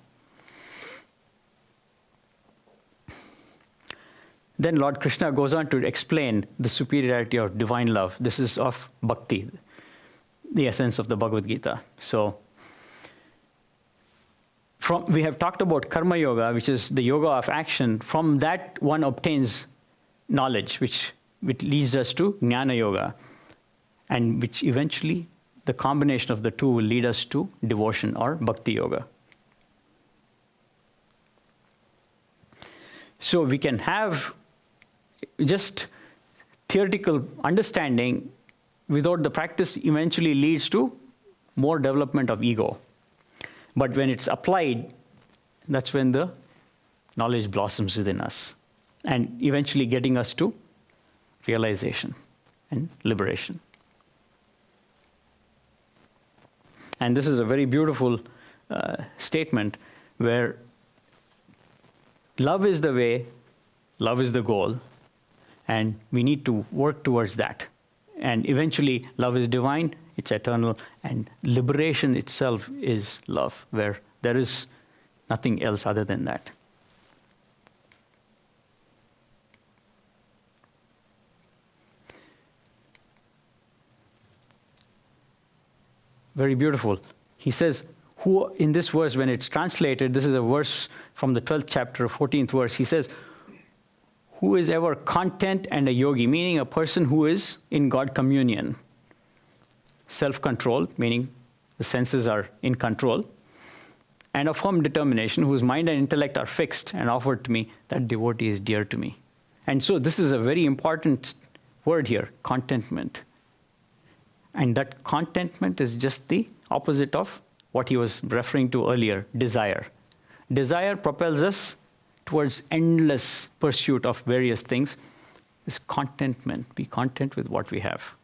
Then Lord Krishna goes on to explain the superiority of divine love. This is of bhakti, the essence of the Bhagavad Gita. So we have talked about karma yoga, which is the yoga of action. From that, one obtains knowledge, which leads us to jnana yoga, and which eventually, the combination of the two will lead us to devotion or bhakti yoga. So we can have just theoretical understanding without the practice eventually leads to more development of ego. But when it's applied, that's when the knowledge blossoms within us, and eventually getting us to realization and liberation. And this is a very beautiful statement where love is the way, love is the goal, and we need to work towards that. And eventually, love is divine, it's eternal, and liberation itself is love, where there is nothing else other than that. Very beautiful. He says, who, in this verse, when it's translated, this is a verse from the 12th chapter, 14th verse, he says, who is ever content and a yogi, meaning a person who is in God communion. Self-control, meaning the senses are in control, and a firm determination, whose mind and intellect are fixed and offered to me, that devotee is dear to me. And so this is a very important word here, contentment. And that contentment is just the opposite of what he was referring to earlier, desire. Desire propels us towards endless pursuit of various things. This contentment, be content with what we have.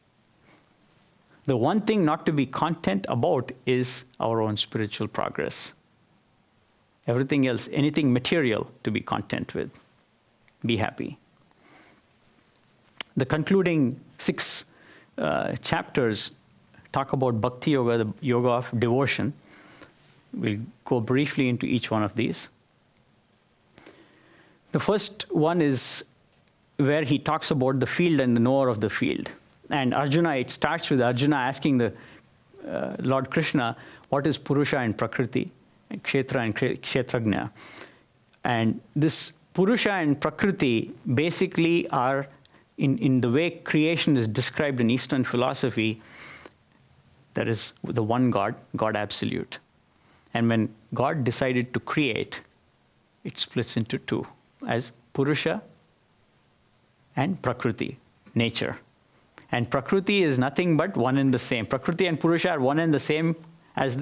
The one thing not to be content about is our own spiritual progress. Everything else, anything material, to be content with. Be happy. The concluding 6 chapters talk about Bhakti Yoga, the yoga of devotion. We'll go briefly into each one of these. The first one is where he talks about the field and the knower of the field. And Arjuna, it starts with Arjuna asking the Lord Krishna, what is Purusha and Prakriti, and Kshetra and Kshetrajna? And this Purusha and Prakriti basically are, in the way creation is described in Eastern philosophy, there is the one God, God absolute. And when God decided to create, it splits into 2, as Purusha and Prakriti, nature. And Prakriti is nothing but one and the same. Prakriti and Purusha are one and the same as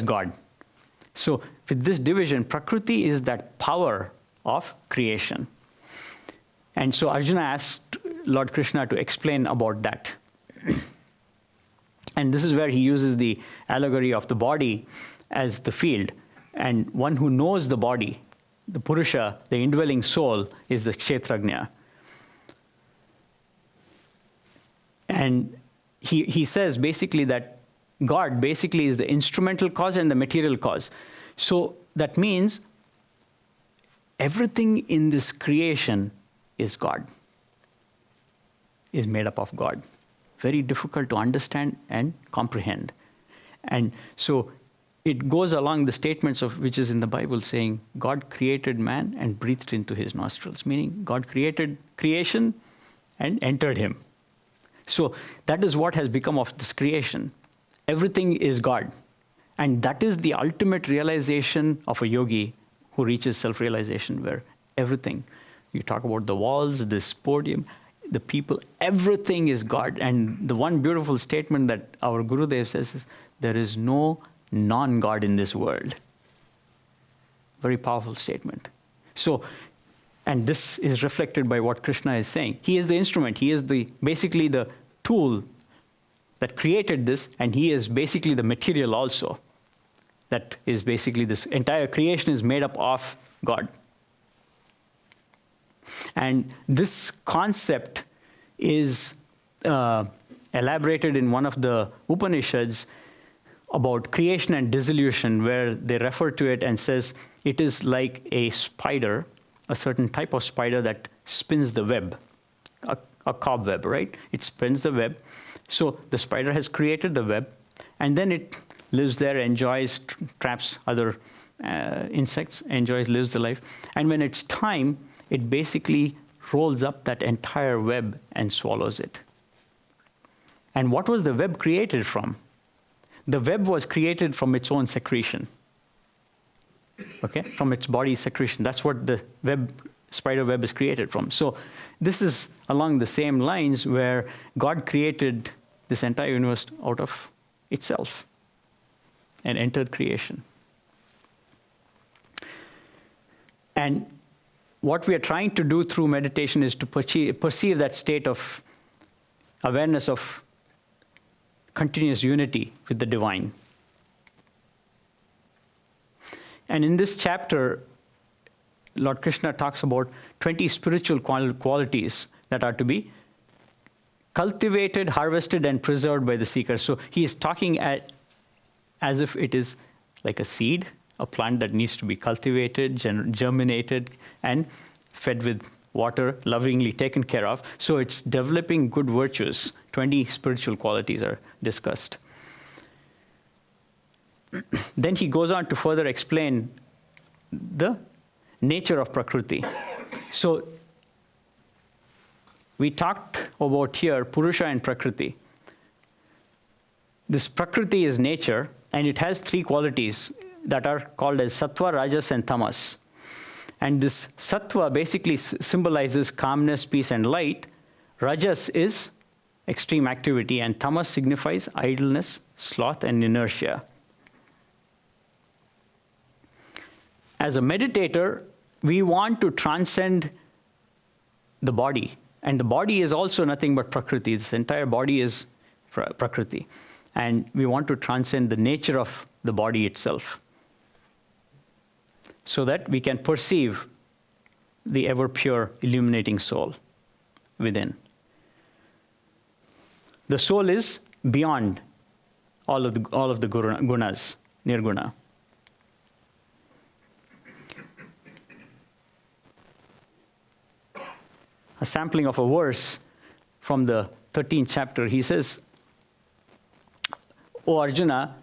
God. So with this division, Prakriti is that power of creation. And so Arjuna asked Lord Krishna to explain about that. And this is where he uses the allegory of the body as the field. And one who knows the body, the Purusha, the indwelling soul, is the Kshetrajna. And he says basically that God basically is the instrumental cause and the material cause. So that means everything in this creation is God, is made up of God. Very difficult to understand and comprehend. And so it goes along the statements of which is in the Bible saying God created man and breathed into his nostrils, meaning God created creation and entered him. So that is what has become of this creation. Everything is God. And that is the ultimate realization of a yogi who reaches self-realization, where everything, you talk about the walls, this podium, the people, everything is God. And the one beautiful statement that our Gurudev says is, there is no non-God in this world. Very powerful statement. So, and this is reflected by what Krishna is saying. He is the instrument. He is basically the tool that created this, and he is basically the material also. That is basically this entire creation is made up of God. And this concept is elaborated in one of the Upanishads about creation and dissolution, where they refer to it and says it is like a spider, a certain type of spider that spins the web, a cobweb, right? It spins the web. So the spider has created the web, and then it lives there, enjoys, traps other insects, lives the life. And when it's time, it basically rolls up that entire web and swallows it. And what was the web created from? The web was created from its own secretion. Okay, from its body secretion. That's what the spider web is created from. So this is along the same lines where God created this entire universe out of itself and entered creation. And what we are trying to do through meditation is to perceive that state of awareness of continuous unity with the divine. And in this chapter, Lord Krishna talks about 20 spiritual qualities that are to be cultivated, harvested, and preserved by the seeker. So he is talking as if it is like a seed, a plant that needs to be cultivated, germinated, and fed with water, lovingly taken care of. So it's developing good virtues. 20 spiritual qualities are discussed. Then he goes on to further explain the nature of Prakriti. So we talked about here Purusha and Prakriti. This Prakriti is nature, and it has 3 qualities that are called as Sattva, Rajas, and Tamas. And this Sattva basically symbolizes calmness, peace, and light. Rajas is extreme activity, and Tamas signifies idleness, sloth, and inertia. As a meditator, we want to transcend the body. And the body is also nothing but Prakriti. This entire body is Prakriti. And we want to transcend the nature of the body itself so that we can perceive the ever pure, illuminating soul within. The soul is beyond all of the gunas, nirguna. A sampling of a verse from the 13th chapter, he says, O Arjuna,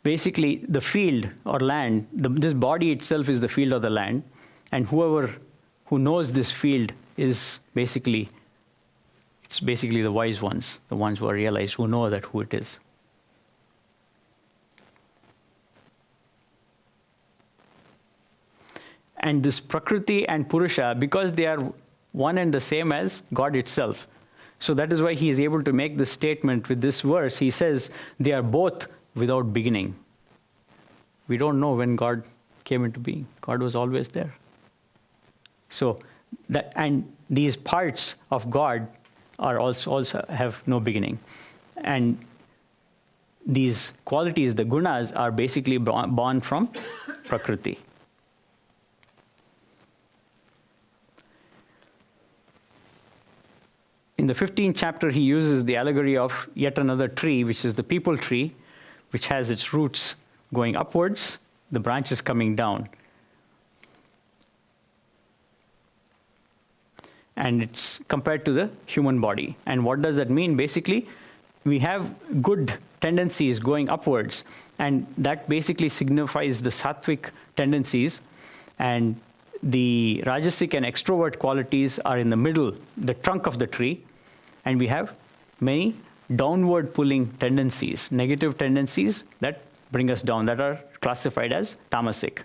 basically the field or land, this body itself is the field or the land, and whoever who knows this field is basically, it's basically the wise ones, the ones who are realized, who know that who it is. And this Prakriti and Purusha, because they are one and the same as God itself. So that is why he is able to make this statement with this verse. He says, they are both without beginning. We don't know when God came into being. God was always there. So that, and these parts of God are also have no beginning. And these qualities, the gunas, are basically born from Prakriti. In the 15th chapter, he uses the allegory of yet another tree, which is the people tree, which has its roots going upwards, the branches coming down. And it's compared to the human body. And what does that mean? Basically, we have good tendencies going upwards, and that basically signifies the sattvic tendencies, and the rajasic and extrovert qualities are in the middle, the trunk of the tree, and we have many downward pulling tendencies, negative tendencies that bring us down, that are classified as tamasic.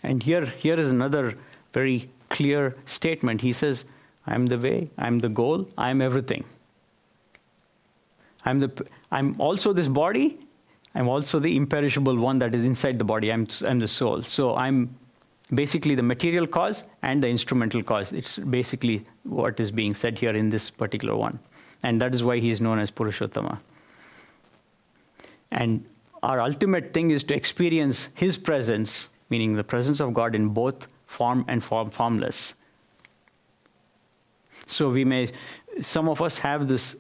And here is another very clear statement. He says, I am the way, I am the goal, I am everything. I'm also this body, I'm also the imperishable one that is inside the body, I'm the soul. So I'm basically the material cause and the instrumental cause. It's basically what is being said here in this particular one. And that is why he is known as Purushottama. And our ultimate thing is to experience his presence, meaning the presence of God in both form and formless. So some of us have this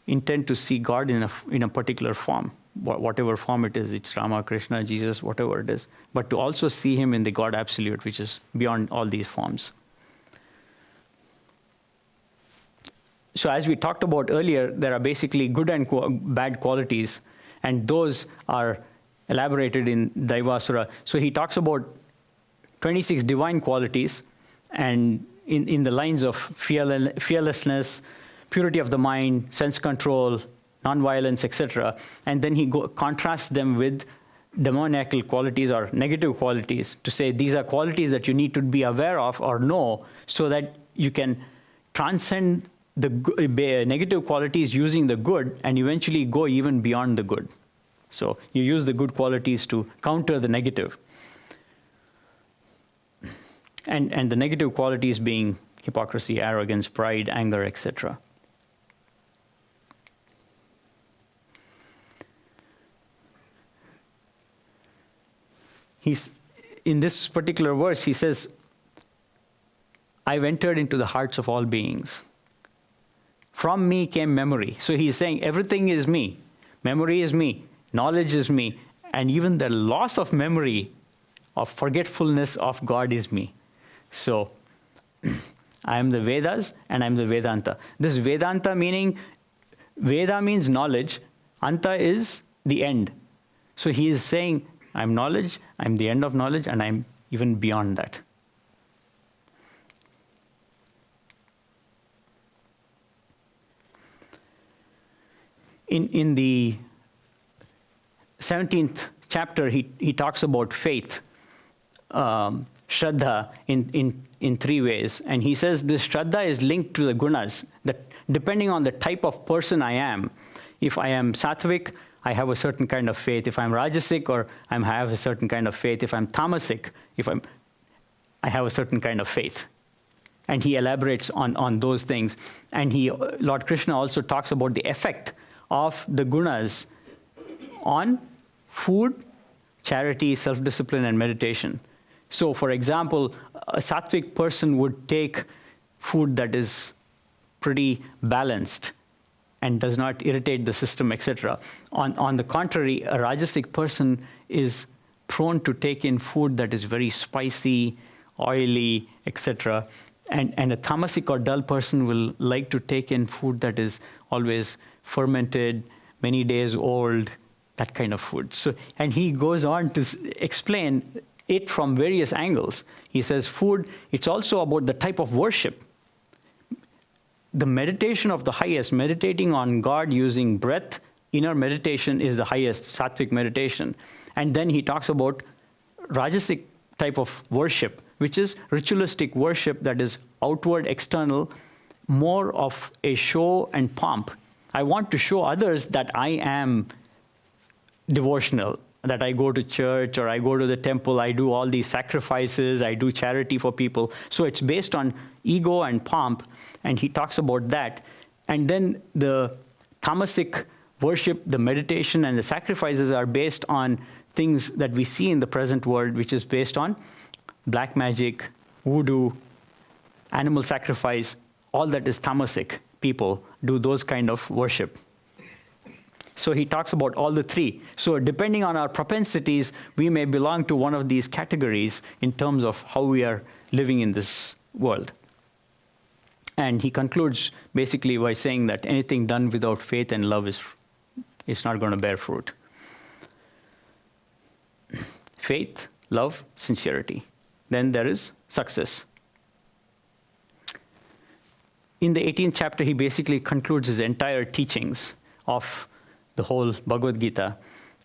intent to see God in a particular form, whatever form it is. It's Rama, Krishna, Jesus, whatever it is. But to also see him in the God absolute, which is beyond all these forms. So as we talked about earlier, there are basically good and bad qualities, and those are elaborated in Daivasura. So he talks about 26 divine qualities, and in the lines of fearlessness, purity of the mind, sense control, non-violence, etc. And then he contrasts them with demoniacal qualities or negative qualities to say these are qualities that you need to be aware of or know so that you can transcend the negative qualities using the good and eventually go even beyond the good. So you use the good qualities to counter the negative. And the negative qualities being hypocrisy, arrogance, pride, anger, etc. In this particular verse, he says, I've entered into the hearts of all beings. From me came memory. So he's saying everything is me. Memory is me. Knowledge is me. And even the loss of memory, of forgetfulness of God is me. So I am the Vedas and I'm the Vedanta. This Vedanta meaning, Veda means knowledge. Anta is the end. So he is saying, I'm knowledge, I'm the end of knowledge, and I'm even beyond that. In the 17th chapter, he talks about faith, Shraddha, in three ways. And he says this Shraddha is linked to the gunas, that depending on the type of person I am, if I am sattvic, I have a certain kind of faith. If I'm rajasic, or I have a certain kind of faith. If I'm tamasic, I have a certain kind of faith. And he elaborates on those things. And Lord Krishna also talks about the effect of the gunas on food, charity, self-discipline, and meditation. So, for example, a sattvic person would take food that is pretty balanced and does not irritate the system, etc. On the contrary, a rajasic person is prone to take in food that is very spicy, oily, etc. And a tamasic or dull person will like to take in food that is always fermented, many days old, that kind of food. So, and he goes on to explain it from various angles. He says food, it's also about the type of worship. The meditation of the highest, meditating on God using breath, inner meditation is the highest sattvic meditation. And then he talks about rajasic type of worship, which is ritualistic worship that is outward, external, more of a show and pomp. I want to show others that I am devotional, that I go to church or I go to the temple, I do all these sacrifices, I do charity for people. So it's based on ego and pomp, and he talks about that. And then the tamasic worship, the meditation and the sacrifices are based on things that we see in the present world, which is based on black magic, voodoo, animal sacrifice, all that is tamasic. People do those kind of worship. So he talks about all the three. So depending on our propensities, we may belong to one of these categories in terms of how we are living in this world. And he concludes basically by saying that anything done without faith and love is not going to bear fruit. Faith, love, sincerity. Then there is success. In the 18th chapter, he basically concludes his entire teachings of the whole Bhagavad Gita.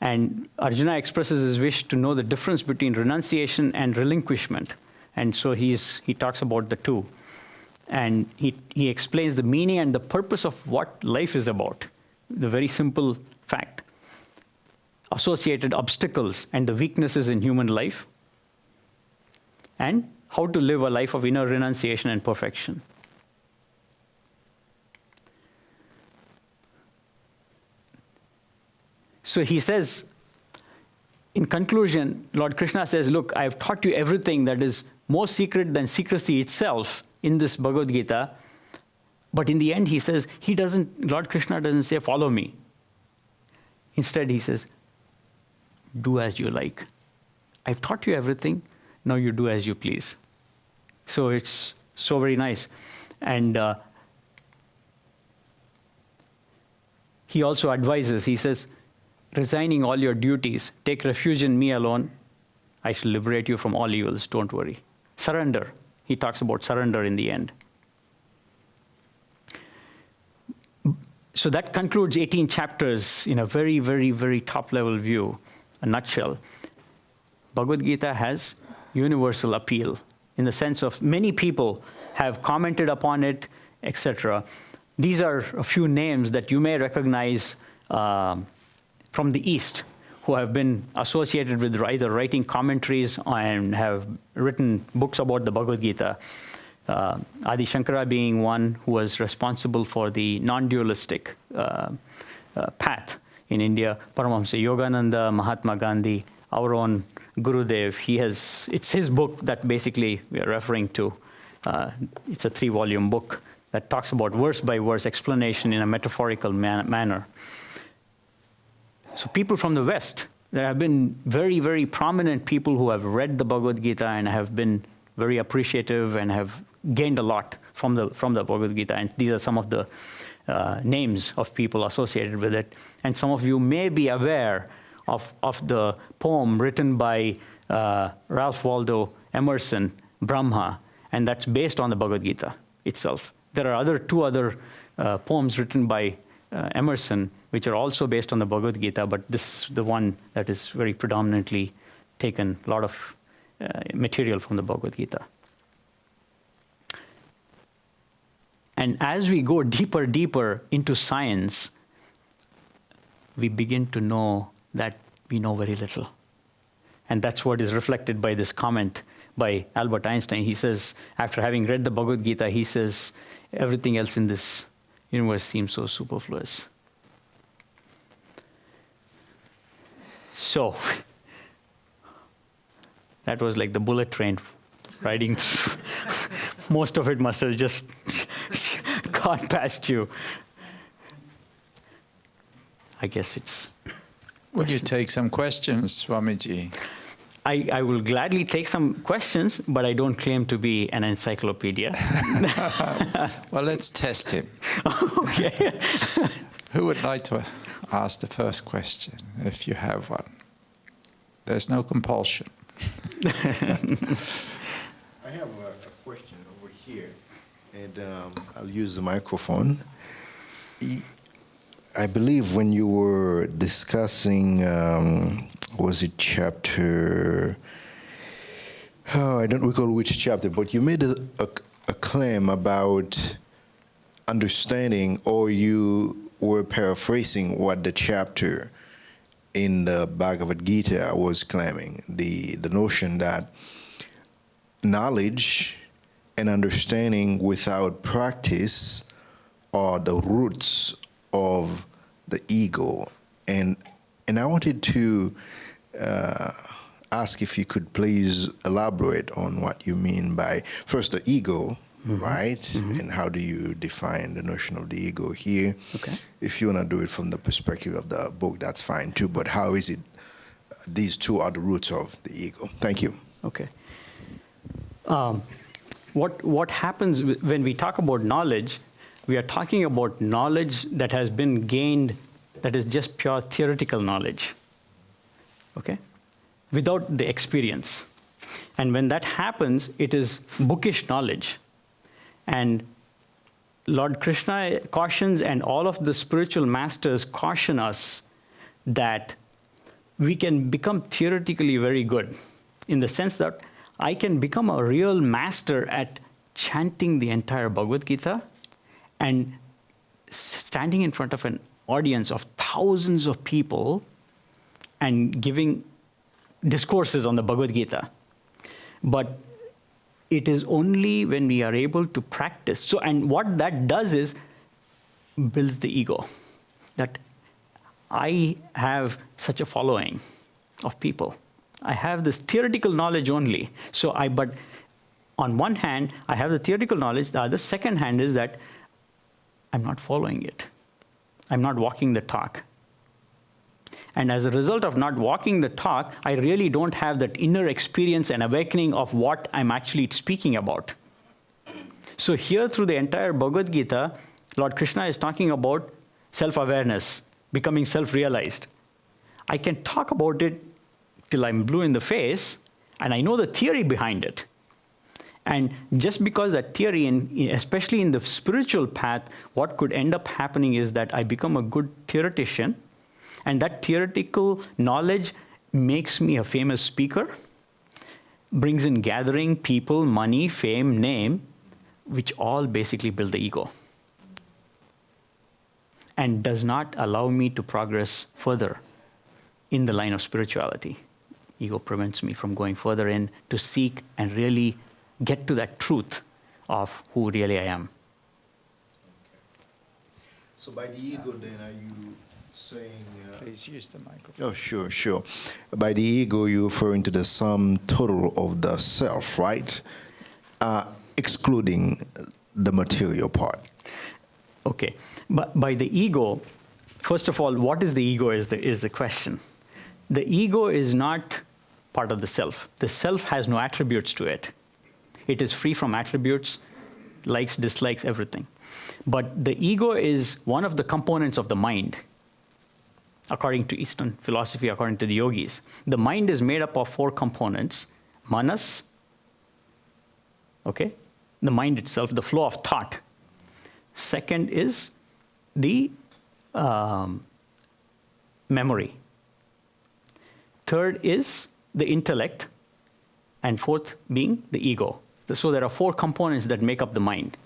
And Arjuna expresses his wish to know the difference between renunciation and relinquishment. And so he talks about the two. And he explains the meaning and the purpose of what life is about. The very simple fact. Associated obstacles and the weaknesses in human life. And how to live a life of inner renunciation and perfection. So he says, in conclusion, Lord Krishna says, look, I've taught you everything that is more secret than secrecy itself in this Bhagavad Gita. But in the end, he says, Lord Krishna doesn't say, follow me. Instead, he says, do as you like. I've taught you everything. Now you do as you please. So it's so very nice. And he also advises, he says, resigning all your duties, take refuge in me alone. I shall liberate you from all evils, don't worry. Surrender. He talks about surrender in the end. So that concludes 18 chapters in a very, very, very top-level view, a nutshell. Bhagavad Gita has universal appeal in the sense of many people have commented upon it, etc. These are a few names that you may recognize from the East who have been associated with either writing commentaries and have written books about the Bhagavad Gita. Adi Shankara being one who was responsible for the non-dualistic path in India. Paramahamsa Yogananda, Mahatma Gandhi, our own Gurudev. It's his book that basically we are referring to. It's a 3-volume book that talks about verse-by-verse explanation in a metaphorical manner. So people from the West, there have been very, very prominent people who have read the Bhagavad Gita and have been very appreciative and have gained a lot from the Bhagavad Gita. And these are some of the names of people associated with it. And some of you may be aware of the poem written by Ralph Waldo Emerson, Brahma, and that's based on the Bhagavad Gita itself. There are two other poems written by Emerson, which are also based on the Bhagavad Gita, but this is the one that is very predominantly taken a lot of material from the Bhagavad Gita. And as we go deeper into science, we begin to know that we know very little. And that's what is reflected by this comment by Albert Einstein. He says, after having read the Bhagavad Gita, he says, everything else in this universe seems so superfluous. So, that was like the bullet train riding through. Most of it must have just gone past you. I guess it's... Would you take some questions, Swamiji? I will gladly take some questions, but I don't claim to be an encyclopedia. Well, let's test him. Okay. Who would like to ask the first question, if you have one? There's no compulsion. I have a question over here, and I'll use the microphone. I believe when you were discussing, was it chapter, I don't recall which chapter, but you made a claim about understanding, or you were paraphrasing what the chapter in the Bhagavad Gita was claiming, the notion that knowledge and understanding without practice are the roots of the ego. And I wanted to ask if you could please elaborate on what you mean by, first, the ego, right? And how do you define the notion of the ego here? Okay. If you want to do it from the perspective of the book, that's fine too, but how is it these two are the roots of the ego? Thank you. Okay. What happens when we talk about knowledge, we are talking about knowledge that has been gained, that is just pure theoretical knowledge, okay, without the experience. And when that happens, it is bookish knowledge. And Lord Krishna cautions, and all of the spiritual masters caution us that we can become theoretically very good, in the sense that I can become a real master at chanting the entire Bhagavad Gita and standing in front of an audience of thousands of people and giving discourses on the Bhagavad Gita. But it is only when we are able to practice. So, and what that does is builds the ego, that I have such a following of people. I have this theoretical knowledge only. But on one hand, I have the theoretical knowledge. The other second hand is that I'm not following it. I'm not walking the talk. And as a result of not walking the talk, I really don't have that inner experience and awakening of what I'm actually speaking about. So here, through the entire Bhagavad Gita, Lord Krishna is talking about self-awareness, becoming self-realized. I can talk about it till I'm blue in the face, and I know the theory behind it. And just because that theory, especially in the spiritual path, what could end up happening is that I become a good theoretician, and that theoretical knowledge makes me a famous speaker, brings in gathering, people, money, fame, name, which all basically build the ego, and does not allow me to progress further in the line of spirituality. Ego prevents me from going further in to seek and really get to that truth of who really I am. Okay. So by the ego, then, are you saying... Please use the microphone. Oh, sure. By the ego, you're referring to the sum total of the self, right? Excluding the material part. Okay. But by the ego, first of all, what is the ego is the question. The ego is not part of the self. The self has no attributes to it. It is free from attributes, likes, dislikes, everything. But the ego is one of the components of the mind. According to Eastern philosophy, according to the yogis, the mind is made up of 4 components. Manas, okay? The mind itself, the flow of thought. Second is the memory. Third is the intellect. And fourth being the ego. So there are 4 components that make up the mind.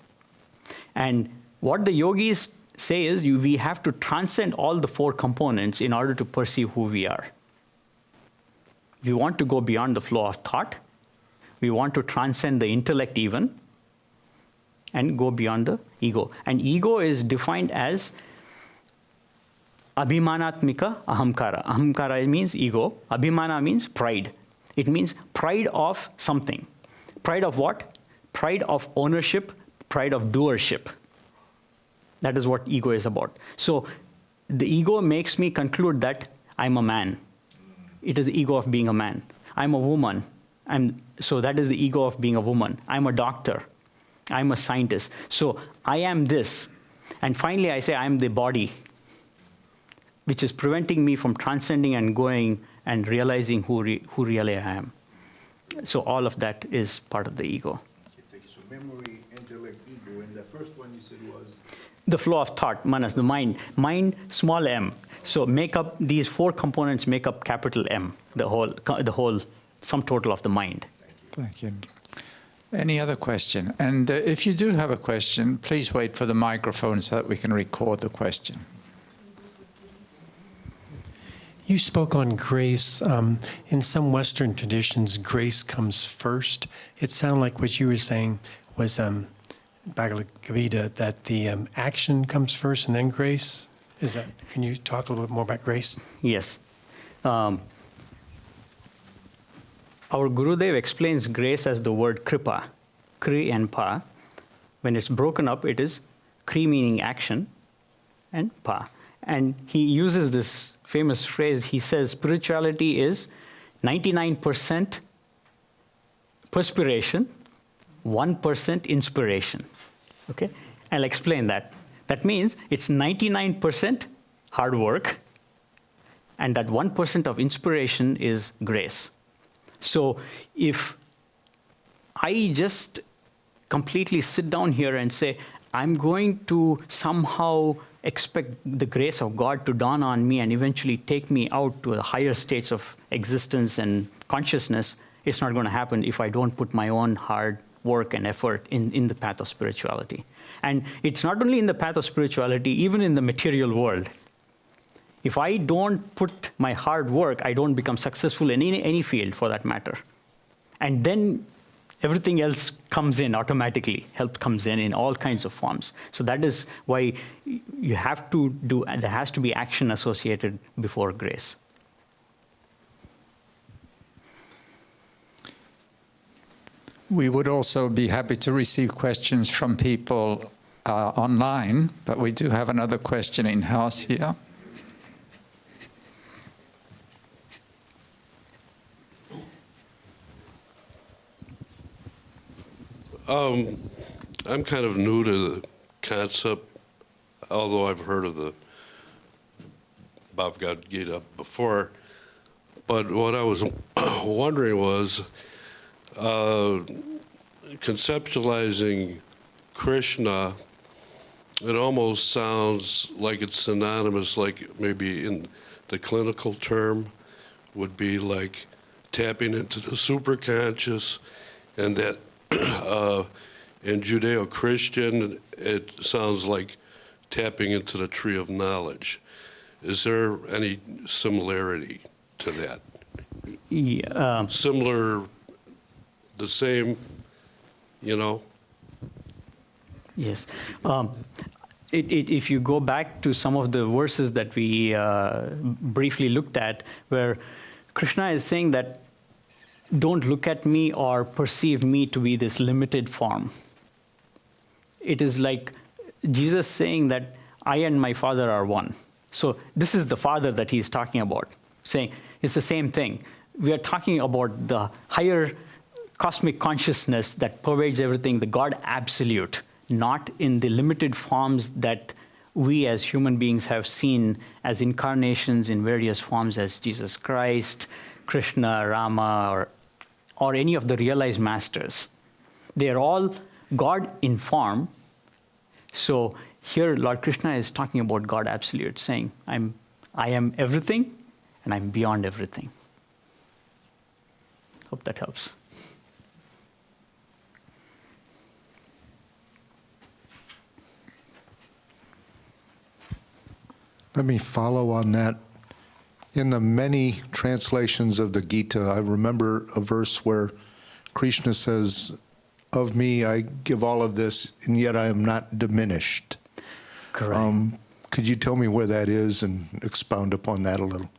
And what the yogis say is we have to transcend all the 4 components in order to perceive who we are. We want to go beyond the flow of thought. We want to transcend the intellect even and go beyond the ego. And ego is defined as abhimanatmika ahamkara. Ahamkara means ego. Abhimana means pride. It means pride of something. Pride of what? Pride of ownership, pride of doership. That is what ego is about. So the ego makes me conclude that I'm a man. It is the ego of being a man. I'm a woman. So that is the ego of being a woman. I'm a doctor. I'm a scientist. So I am this. And finally, I say I'm the body, which is preventing me from transcending and going and realizing who really I am. So all of that is part of the ego. Okay, so memory, intellect, ego, and the first one you said was? The flow of thought, manas, the mind. Mind, small m. So make up, these four components make up capital M, the whole sum total of the mind. Thank you. Any other question? And if you do have a question, please wait for the microphone so that we can record the question. You spoke on grace. In some Western traditions, grace comes first. It sounded like what you were saying was Bhagavad Gita, that the action comes first and then grace. Can you talk a little bit more about grace? Yes. Our Gurudev explains grace as the word kripa, kri and pa. When it's broken up, it is kri meaning action and pa. And he uses this famous phrase. He says spirituality is 99% perspiration, 1% inspiration. Okay? I'll explain that. That means it's 99% hard work, and that 1% of inspiration is grace. So if I just completely sit down here and say, I'm going to somehow expect the grace of God to dawn on me and eventually take me out to the higher states of existence and consciousness, it's not going to happen if I don't put my own hard work and effort in the path of spirituality. And it's not only in the path of spirituality, even in the material world. If I don't put my hard work, I don't become successful in any field for that matter. And then everything else comes in automatically. Help comes in all kinds of forms. So that is why you have to do, and there has to be action associated before grace. We would also be happy to receive questions from people online, but we do have another question in-house here. I'm kind of new to the concept, although I've heard of the Bhagavad Gita before. But what I was wondering was, conceptualizing Krishna, it almost sounds like it's synonymous, like maybe in the clinical term would be like tapping into the superconscious, and that in Judeo-Christian, it sounds like tapping into the tree of knowledge. Is there any similarity to that? Yeah, Similar, the same, you know? yes. If you go back to some of the verses that we briefly looked at, where Krishna is saying that don't look at me or perceive me to be this limited form. It is like Jesus saying that I and my Father are one. So this is the Father that he's talking about, saying it's the same thing. We are talking about the higher cosmic consciousness that pervades everything, the God absolute, not in the limited forms that we as human beings have seen as incarnations in various forms as Jesus Christ, Krishna, Rama, or any of the realized masters. They are all God in form. So here Lord Krishna is talking about God absolute, saying, I am everything and I'm beyond everything. Hope that helps. Let me follow on that. In the many translations of the Gita, I remember a verse where Krishna says, "Of me I give all of this, and yet I am not diminished." Correct. Could you tell me where that is and expound upon that a little?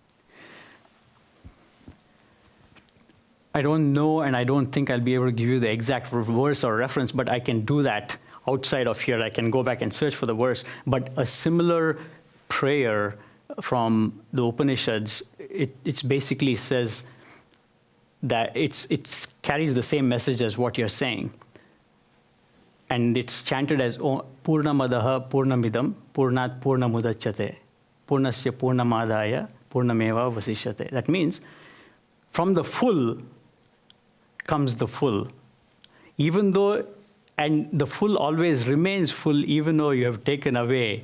I don't know, and I don't think I'll be able to give you the exact verse or reference, but I can do that outside of here. I can go back and search for the verse. But a similar prayer from the Upanishads, it basically says that it carries the same message as what you're saying. And it's chanted as Purnamadaha Purnamidam Purnat Purnamudachyate Purnasya Purnamadaya Purnameva Vasishyate. That means from the full comes the full. Even though, and the full always remains full even though you have taken away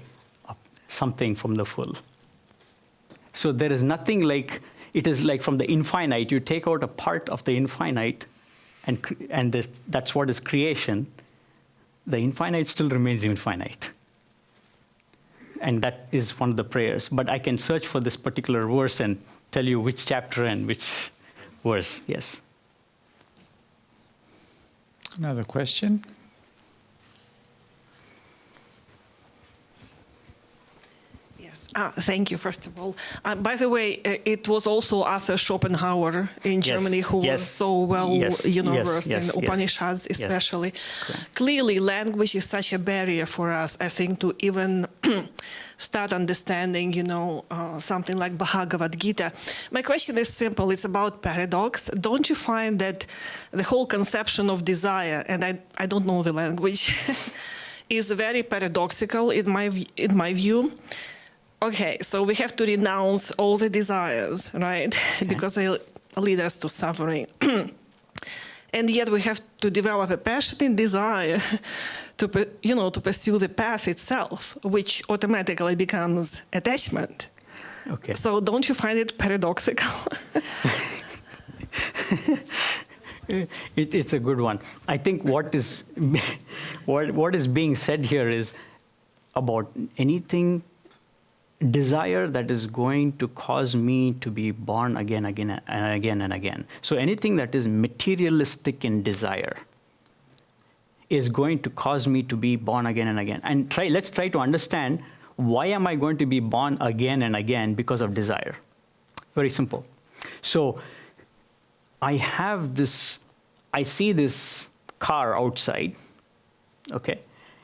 something from the full. So there is nothing like, it is like from the infinite, you take out a part of the infinite, and that's what is creation. The infinite still remains infinite. And that is one of the prayers. But I can search for this particular verse and tell you which chapter and which verse. Yes. Another question? Thank you, first of all. By the way, it was also Arthur Schopenhauer in Germany who was so well versed in Upanishads, especially. Clearly, language is such a barrier for us, I think, to even start understanding, something like Bhagavad Gita. My question is simple. It's about paradox. Don't you find that the whole conception of desire, and I don't know the language, is very paradoxical in my view? Okay, so we have to renounce all the desires, right? Because they lead us to suffering. And yet we have to develop a passionate desire to pursue the path itself, which automatically becomes attachment. Okay. So don't you find it paradoxical? It's a good one. I think what is being said here is about anything desire that is going to cause me to be born again and again. So anything that is materialistic in desire is going to cause me to be born again and again. And let's try to understand, why am I going to be born again and again? Because of desire. Very simple. So I see this car outside, okay?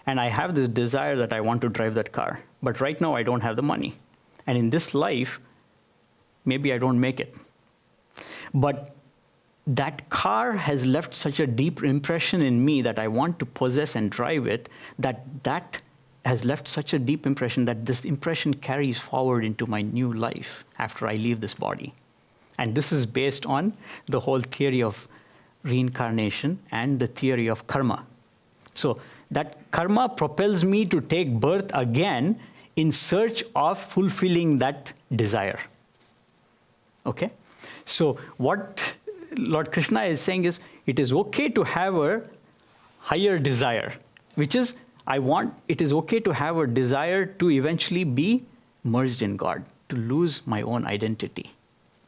And I have this desire that I want to drive that car. But right now, I don't have the money. And in this life, maybe I don't make it. But that car has left such a deep impression in me that I want to possess and drive it, that has left such a deep impression that this impression carries forward into my new life after I leave this body. And this is based on the whole theory of reincarnation and the theory of karma. So that karma propels me to take birth again in search of fulfilling that desire. Okay? So what Lord Krishna is saying is, it is okay to have a higher desire, which is, it is okay to have a desire to eventually be merged in God, to lose my own identity,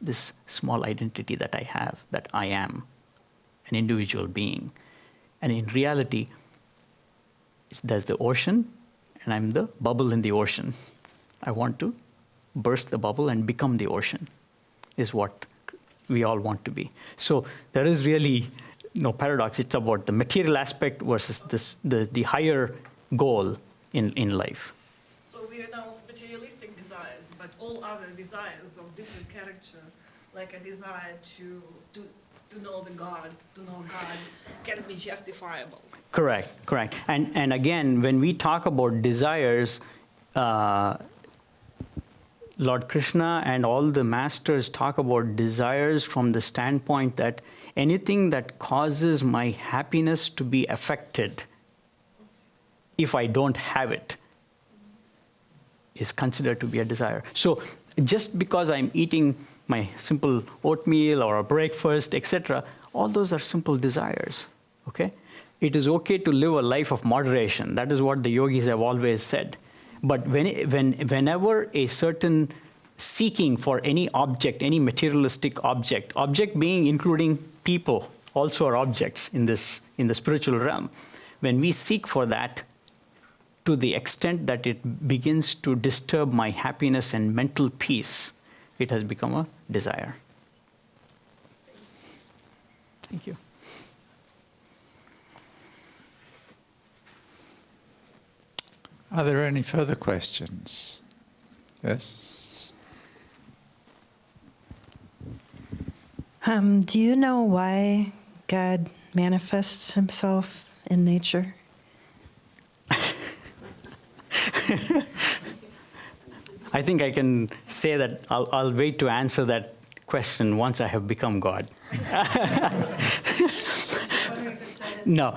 this small identity that I have, that I am an individual being. And in reality, there's the ocean, and I'm the bubble in the ocean. I want to burst the bubble and become the ocean, is what we all want to be. So there is really no paradox. It's about the material aspect versus the higher goal in life. So we renounce materialistic desires, but all other desires of different character, like a desire to know God, can be justifiable. Correct. And again, when we talk about desires, Lord Krishna and all the masters talk about desires from the standpoint that anything that causes my happiness to be affected, if I don't have it, is considered to be a desire. So just because I'm eating my simple oatmeal or a breakfast, etc., all those are simple desires, okay? It is okay to live a life of moderation. That is what the yogis have always said. But whenever a certain seeking for any object, any materialistic object being including people, also are objects in the spiritual realm. When we seek for that, to the extent that it begins to disturb my happiness and mental peace, it has become a desire. Thank you. Are there any further questions? Yes. Do you know why God manifests himself in nature? I think I can say that I'll wait to answer that question once I have become God. No,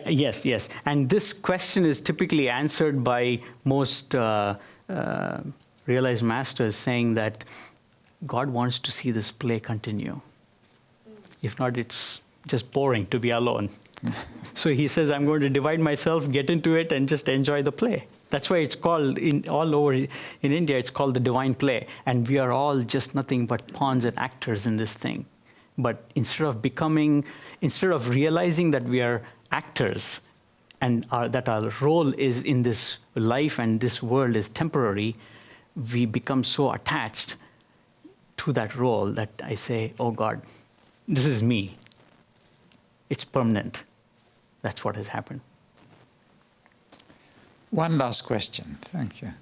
yes. And this question is typically answered by most realized masters, saying that God wants to see this play continue. If not, it's just boring to be alone. So he says, I'm going to divide myself, get into it, and just enjoy the play. That's why it's called, all over in India, it's called the divine play. And we are all just nothing but pawns and actors in this thing. But instead of realizing that we are actors and that our role is in this life and this world is temporary, we become so attached to that role that I say, oh God, this is me. It's permanent. That's what has happened. One last question. Thank you.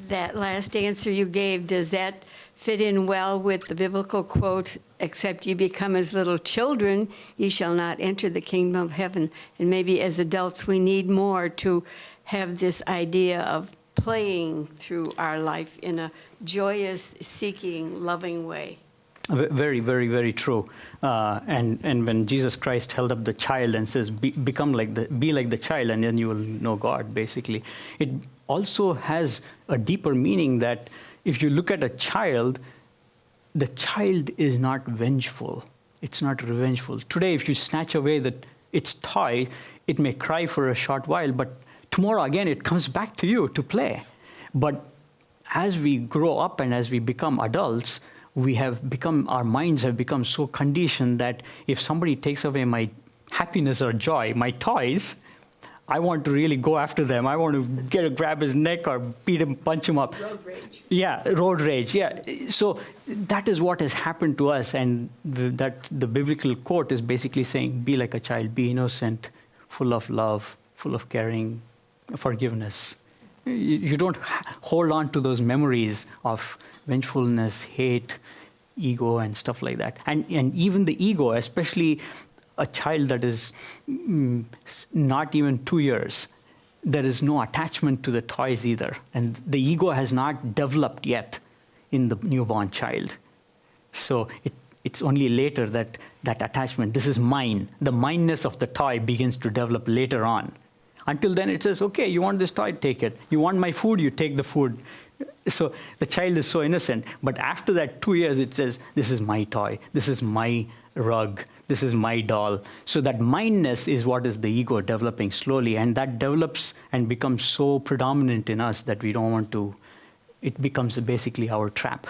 That last answer you gave, does that fit in well with the biblical quote, except you become as little children, you shall not enter the kingdom of heaven? And maybe as adults, we need more to have this idea of playing through our life in a joyous, seeking, loving way. Very, very, very true. And when Jesus Christ held up the child and says, be like the child, and then you will know God, basically. It also has a deeper meaning that if you look at a child, the child is not vengeful. It's not revengeful. Today, if you snatch away its toy, it may cry for a short while, but tomorrow again, it comes back to you to play. But as we grow up and as we become adults, our minds have become so conditioned that if somebody takes away my happiness or joy, my toys, I want to really go after them. I want to grab his neck or beat him, punch him up. Road rage. Yeah, road rage, yeah. So that is what has happened to us, and that the biblical quote is basically saying, be like a child, be innocent, full of love, full of caring, forgiveness. You don't hold on to those memories of vengefulness, hate, ego, and stuff like that. And even the ego, especially a child that is not even 2 years, there is no attachment to the toys either. And the ego has not developed yet in the newborn child. So it's only later that attachment, this is mine, the mineness of the toy begins to develop later on. Until then, it says, okay, you want this toy, take it. You want my food, you take the food. So the child is so innocent. But after that 2 years, it says, this is my toy. This is my rug. This is my doll. So that mineness is what is the ego developing slowly. And that develops and becomes so predominant in us that we don't want to, it becomes basically our trap.